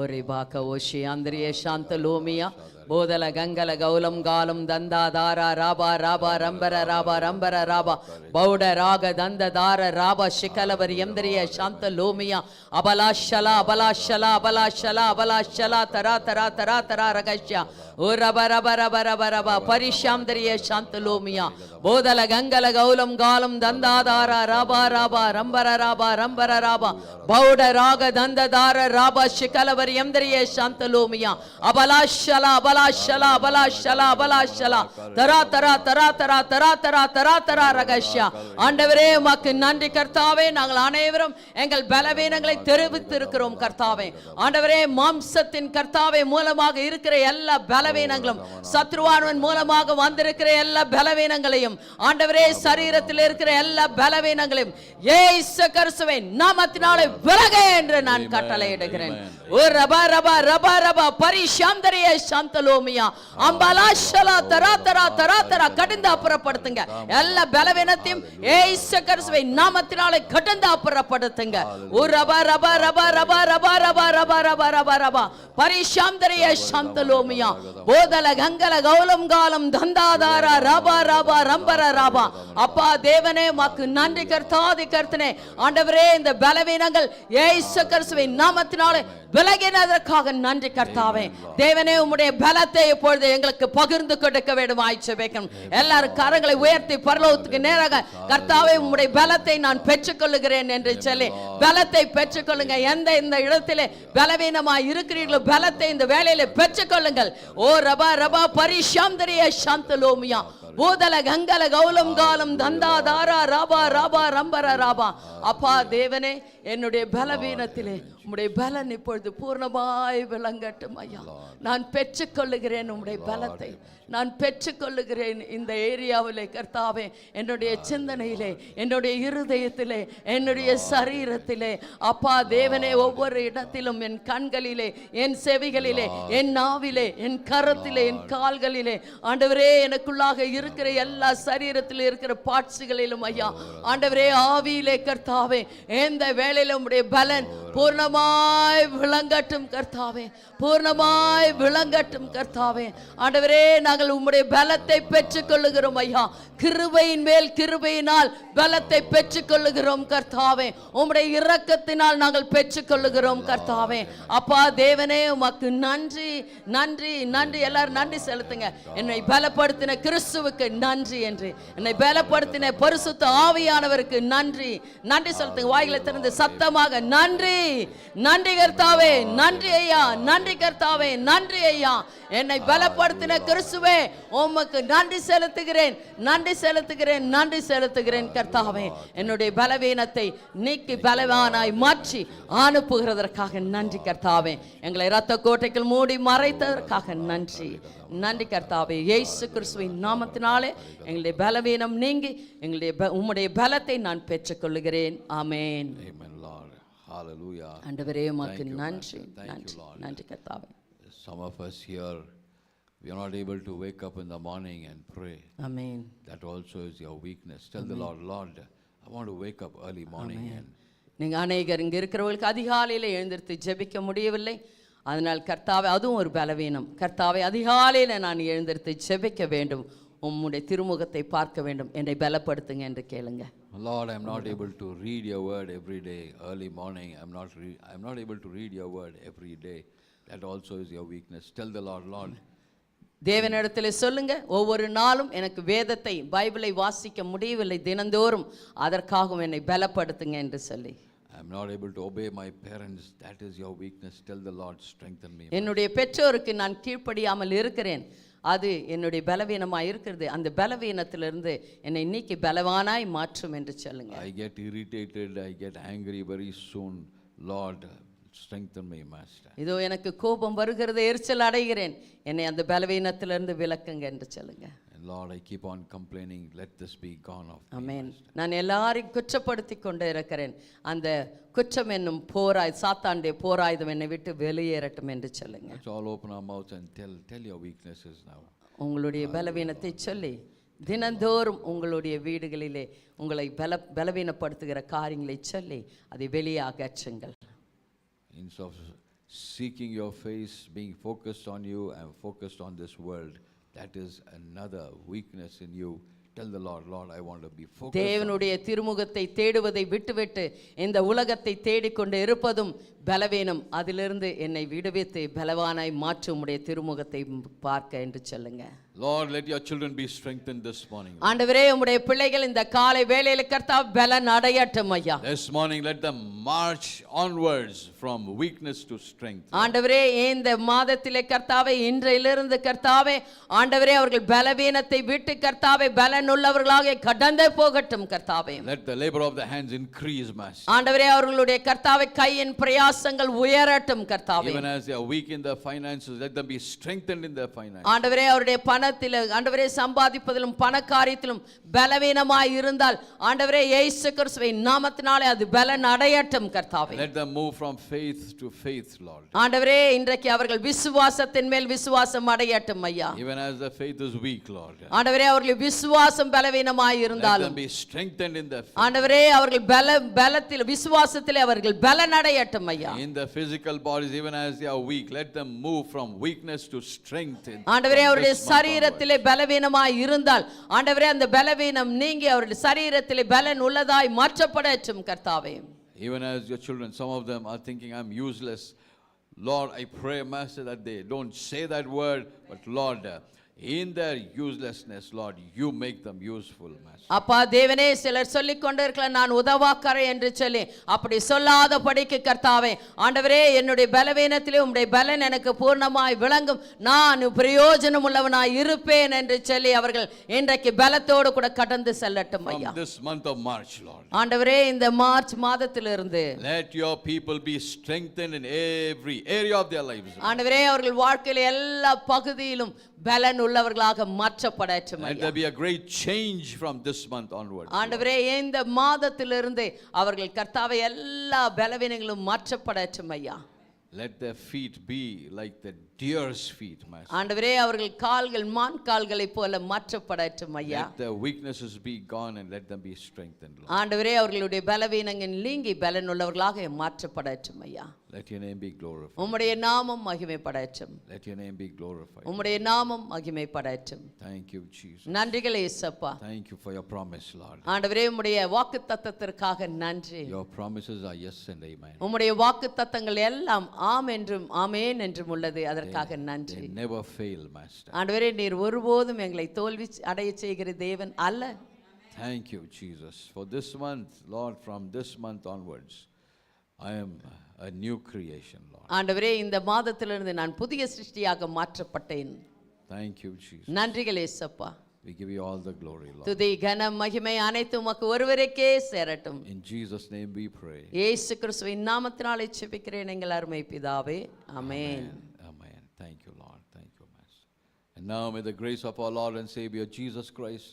ஒரே பாக்க ஓஷி ஆந்திரிய சாந்த லோமியா போதல கங்கல கௌலம் காலம் தந்தா தாரா ராபா ராபா ரம்பர ராபா ரம்பர ராபா பௌட ராக தந்த தார ராபா சிக்கலவர் எந்திரிய சாந்த லோமியா அபலாஷலா அபலாஷலா அபலாஷலா அபலாஷலா தரா தரா தரா தரா ரகஷ்யா ஓ ரப ரப ரப ரப ரபா பரிஷாந்திரிய சாந்த லோமியா போதல கங்கல கௌலம் காலம் தந்தா தாரா ராபா ராபா ரம்பர ராபா ரம்பர ராபா பௌட ராக தந்த தார ராபா சிக்கலவர் எந்திரிய சாந்த லோமியா அபலாஷலா அபலாஷலா அபலாஷலா அபலாஷலா தரா தரா தரா தரா தரா தரா தரா தரா ரகஷ்யா. ஆண்டவரே உமக்கு நன்றி கர்த்தாவே. நாங்கள் அனைவரும் எங்கள் பலவீனங்களை தெரிவித்திருக்கிறோம் கர்த்தாவே. ஆண்டவரே மாம்சத்தின் கர்த்தாவே மூலமாக இருக்கிற எல்லா பலவீனங்களும், சத்ருவானவன் மூலமாக வந்திருக்கிற எல்லா பலவீனங்களையும், ஆண்டவரே சரீரத்தில் இருக்கிற எல்லா பலவீனங்களையும் இயேசு கிறிஸ்துவின் நாமத்தினாலே விலக என்று நான் கட்டளையிடுகிறேன். ஓ ரபா ரபா ரபா ரபா பரிஷாந்தரிய சாந்தலோமியா அம்பலாஷலா தரா தரா தரா தரா கடிந்து அப்புறப்படுத்துங்க. எல்லா பலவீனத்தையும் இயேசு கிறிஸ்துவின் நாமத்தினாலே கடிந்து அப்புறப்படுத்துங்க. ஓ ரபா ரபா ரபா ரபா ரபா ரபா ரபா ரபா ரபா ரபா பரிஷாந்தரிய சாந்தலோமியா போதல கங்கல கௌலம் காலம் தந்தாதாரா ரபா ரபா ரம்பர ரபா. அப்பா தேவனே உமக்கு நன்றி கர்த்தாதி கர்த்தனே. ஆண்டவரே இந்த பலவீனங்கள் இயேசு கிறிஸ்துவின் நாமத்தினாலே விலகினதற்காக நன்றி கர்த்தாவே. தேவனே உம்முடைய பலத்தை இப்பொழுது எங்களுக்கு பகிர்ந்து கொடுக்க வேண்டும் ஆயிற்று வைக்கணும். எல்லாரும் கரங்களை உயர்த்தி பரலோகத்துக்கு நேராக கர்த்தாவே உம்முடைய பலத்தை நான் பெற்றுக்கொள்ளுகிறேன் என்று சொல்லி பலத்தை பெற்றுக்கொள்ளுங்க. இந்த இடத்திலே பலவீனமாய் இருக்கிறீர்களோ பலத்தை இந்த வேலையில பெற்றுக்கொள்ளுங்கள். ஓ ரபா ரபா பரிஷாந்தரிய சாந்தலோமியா பூதல கங்கல கௌலம் காலம் தந்தா தாரா ராபா ராபா ரம்பர ராபா. அப்பா தேவனே என்னுடைய பலவீனத்திலே உம்முடைய பலன் இப்பொழுது பூர்ணமாய் விளங்கட்டும் ஐயா. நான் பெற்றுக்கொள்ளுகிறேன் உம்முடைய பலத்தை, நான் பெற்றுக்கொள்ளுகிறேன் இந்த ஏரியாவிலே கர்த்தாவே. என்னுடைய சிந்தனையிலே, என்னுடைய இருதயத்திலே, என்னுடைய சரீரத்திலே அப்பா தேவனே ஒவ்வொரு இடத்திலும், என் கண்களிலே, என் செவிகளிலே, என் நாவிலே, என் கரத்திலே, என் கால்களிலே, ஆண்டவரே எனக்குள்ளாக இருக்கிற எல்லா சரீரத்தில் இருக்கிற பாட்சிகளிலும் ஐயா, ஆண்டவரே ஆவியிலே கர்த்தாவே இந்த வேளையில உம்முடைய பலன் பூர்ணமாய் விளங்கட்டும் கர்த்தாவே, பூர்ணமாய் விளங்கட்டும் கர்த்தாவே. ஆண்டவரே, நாங்கள் உம்முடைய பலத்தை பெற்றுக்கொள்ளுகிறோம் ஐயா. கிருபையின் மேல் கிருபையினால் பலத்தை பெற்றுக்கொள்ளுகிறோம் கர்த்தாவே. உம்முடைய இரக்கத்தினால் நாங்கள் பெற்றுக்கொள்ளுகிறோம் கர்த்தாவே. அப்பா தேவனே, உமக்கு நன்றி நன்றி நன்றி. எல்லாரும் நன்றி செலுத்துங்க. என்னை பலப்படுத்தின கிறிஸ்துவுக்கு நன்றி என்று, என்னை பலப்படுத்தின பரிசுத்த ஆவியானவருக்கு நன்றி நன்றி செலுத்துங்க. வாய்களை திறந்து சத்தமாக நன்றி நன்றி கர்த்தாவே, நன்றி ஐயா, நன்றி கர்த்தாவே, நன்றி ஐயா. என்னை பலப்படுத்தின கிறிஸ்துவே, உமக்கு நன்றி செலுத்துகிறேன், நன்றி செலுத்துகிறேன், நன்றி செலுத்துகிறேன் கர்த்தாவே. என்னுடைய பலவீனத்தை நீக்கி பலவானாய் மாற்றி அனுப்புகிறதற்காக நன்றி கர்த்தாவே. எங்களை இரத்த கோட்டைக்குள் மூடி மறைத்ததற்காக நன்றி நன்றி கர்த்தாவே. இயேசு கிறிஸ்துவின் நாமத்தினாலே எங்களுடைய பலவீனம் நீங்கி எங்களுடைய உம்முடைய பலத்தை நான் பெற்றுக்கொள்கிறேன். ஆமென். Amen, Lord. Hallelujah. ஆண்டவரே, உமக்கு Thank you, நன்றி Master. Thank நன்றி you, Lord. நன்றி கர்த்தாவே. Some of us here, we are not able to wake up in the morning and pray. Amen. That also is your weakness. Tell the Lord, Lord, I want to wake up early morning and நீங்க அநேகர் இங்க இருக்கிறவர்களுக்கு அதிகாலையில் எழுந்திருத்து ஜெபிக்க முடியவில்லை. அதனால் கர்த்தாவே, அதுவும் ஒரு பலவீனம். கர்த்தாவே, அதிகாலையில் நான் எழுந்திருத்து ஜெபிக்க வேண்டும், உம்முடைய திருமுகத்தை பார்க்க வேண்டும், என்னை பலப்படுத்துங்க என்று கேளுங்க. Lord, I'm not able to read your word every day, early morning. I'm not able to read your word every day. That also is your weakness. Tell the Lord, Lord. தேவனிடத்தில் சொல்லுங்க, ஒவ்வொரு நாளும் எனக்கு வேதத்தை பைபிளை வாசிக்க முடியவில்லை தினந்தோறும், அதற்காகவும் என்னை பலப்படுத்துங்க என்று சொல்லி. I'm not able to obey my parents. That is your weakness. Tell the Lord, strengthen me. என்னுடைய பெற்றோருக்கு நான் கீழ்ப்படியாமல் இருக்கிறேன், அது என்னுடைய பலவீனமாக இருக்கிறது. அந்த பலவீனத்திலிருந்து என்னை நீக்கி பலவானாய் மாற்றும் என்று சொல்லுங்க. I get irritated. I get angry very soon. Lord, strengthen me, Master. இதோ எனக்கு கோபம் வருகிறது, எரிச்சல் அடைகிறேன், என்னை அந்த பலவீனத்திலிருந்து விலக்குங்க என்று சொல்லுங்க. And Lord, I keep on complaining. Let this be gone off me, amen. Master. நான் எல்லாரையும் குற்றப்படுத்தி கொண்டே இருக்கிறேன், அந்த குற்றம் என்னும் சாத்தானுடைய போராயுதம் என்னை விட்டு வெளியேறட்டும் என்று சொல்லுங்க. Let's all open our mouths and tell your weaknesses now. உங்களுடைய பலவீனத்தை சொல்லி தினந்தோறும் உங்களுடைய வீடுகளிலே உங்களை பலவீனப்படுத்துகிற காரியங்களை சொல்லி அதை வெளியே அகற்றுங்கள். Instead of seeking your face, being focused on you and focused on this world, that is another weakness in you. Tell the Lord, Lord, I want to be focused. தேவனுடைய திருமுகத்தை தேடுவதை விட்டுவிட்டு இந்த உலகத்தை தேடிக்கொண்டு இருப்பதும் பலவீனம். அதிலிருந்து என்னை விடுவித்து பலவானாய் மாற்றும் உடைய திருமுகத்தை பார்க்க என்று சொல்லுங்க. Lord, let your children be strengthened this morning. ஆண்டவரே, உம்முடைய பிள்ளைகள் இந்த காலை வேளையில கர்த்தாவே பலன் அடையட்டும் ஐயா. This morning let them march onwards from weakness to strength. ஆண்டவரே, இந்த மாதத்திலே கர்த்தாவே இன்றையிலிருந்து கர்த்தாவே ஆண்டவரே அவர்கள் பலவீனத்தை விட்டு கர்த்தாவே பலன் உள்ளவர்களாக கடந்து போகட்டும் கர்த்தாவே. Let the labor of the hands increase, Master. ஆண்டவரே, அவர்களுடைய கர்த்தாவே கையின் பிரயாசங்கள் உயரட்டும் கர்த்தாவே. Even as they are weak in their finances, let them be strengthened in their finances. ஆண்டவரே, அவருடைய பணத்தில் ஆண்டவரே சம்பாதிப்பதிலும் பணக்காரியத்திலும் பலவீனமாய் இருந்தால் ஆண்டவரே இயேசு கிறிஸ்துவின் நாமத்தினாலே அது பலன் அடையட்டும் கர்த்தாவே. Let them move from faith to faith, Lord. ஆண்டவரே, இன்றைக்கு அவர்கள் விசுவாசத்தின் மேல் விசுவாசம் அடையட்டும் ஐயா. Even as their faith is weak, Lord. ஆண்டவரே, அவர்கள் விசுவாசம் பலவீனமாய் Let இருந்தாலும் them be strengthened in their faith. ஆண்டவரே, அவர்கள் பலத்தில் விசுவாசத்திலே அவர்கள் பலன் அடையட்டும் ஐயா. In the physical bodies, even as they are weak, let them move from weakness to strength. ஆண்டவரே, அவருடைய சரீரத்திலே பலவீனமாய் இருந்தால் ஆண்டவரே அந்த பலவீனம் நீங்கி அவருடைய சரீரத்திலே பலன் உள்ளதாய் மாற்றப்படட்டும் கர்த்தாவே. Even as your children, some of them are thinking I'm useless. Lord, I pray, Master, that they don't say that word, but Lord, in their uselessness, Lord, you make them useful, Master. அப்பா தேவனே, சிலர் சொல்லிக் கொண்டிருக்கலாம் நான் உதவாக்கரை என்று சொல்லி, அப்படி சொல்லாத படிக்கு கர்த்தாவே ஆண்டவரே என்னுடைய பலவீனத்திலே உம்முடைய பலன் எனக்கு பூர்ணமாய் விளங்கும், நான் பிரயோஜனம் உள்ளவனாய் இருப்பேன் என்று சொல்லி அவர்கள் இன்றைக்கு பலத்தோடு கூட கடந்து செல்லட்டும் ஐயா. From this month of March, Lord, ஆண்டவரே, இந்த மார்ச் மாதத்திலிருந்து let your people be strengthened in every area of their lives. ஆண்டவரே, அவர்கள் வாழ்க்கையில எல்லா பகுதியிலும் பலன் உள்ளவர்களாக மாற்றப்படட்டும் Let ஐயா. there be a great change from this month onwards. ஆண்டவரே, இந்த மாதத்திலிருந்து அவர்கள் கர்த்தாவே எல்லா பலவீனங்களும் மாற்றப்படட்டும் ஐயா. Let their feet be like the deer's feet, Master. ஆண்டவரே அவர்கள் கால்கள் மான் கால்களைப் போல மாற்றப்படட்டும் ஐயா. Let their weaknesses be gone and let them be strengthened, Lord. ஆண்டவரே அவர்களுடைய பலவீனங்கள் நீங்கி பலனுள்ளவர்களாக மாற்றப்படட்டும் ஐயா. Let your name be glorified. உம்முடைய நாமம் மகிமைப்படட்டும். Let your name be glorified. உம்முடைய நாமம் மகிமைப்படட்டும். Thank you, Jesus. நன்றிகள் இயேசப்பா. Thank you for your promise, Lord. ஆண்டவரே உம்முடைய வாக்குத்தத்தத்திற்காக நன்றி. Your promises are yes and amen. உம்முடைய வாக்குத்தத்தங்கள் எல்லாம் ஆம் என்றும் ஆமென் என்றும் உள்ளது. அதற்காக நன்றி. They never fail, Master. ஆண்டவரே நீர் ஒருபோதும் எங்களை தோல்வி அடைய செய்கிற தேவன் அல்ல. Thank you, Jesus. For this month, Lord, from this month onwards, I am a new creation, Lord. ஆண்டவரே இந்த மாதத்திலிருந்து நான் புதிய சிருஷ்டியாக மாற்றப்பட்டேன். Thank you, Jesus. நன்றிகள் இயேசப்பா. We give you all the glory, Lord. துதி கனம் மகிமை அனைத்தும் உமக்கு ஒருவருக்கே சேரட்டும். In Jesus' name we pray. இயேசு கிறிஸ்துவின் நாமத்தினாலே ஜெபிக்கிறேன் எங்கள் அருமை பிதாவே. ஆமென். Amen. Thank you, Lord. Thank you, Master. And now may the grace of our Lord and Savior Jesus Christ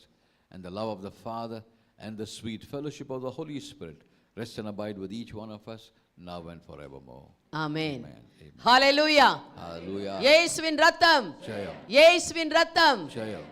and the love of the Father and the sweet fellowship of the Holy Spirit rest and abide with each one of us now and forevermore. Amen. Amen. Amen. Hallelujah. Hallelujah. இயேசுவின் இரத்தம். Jayam. இயேசுவின் இரத்தம். Jayam.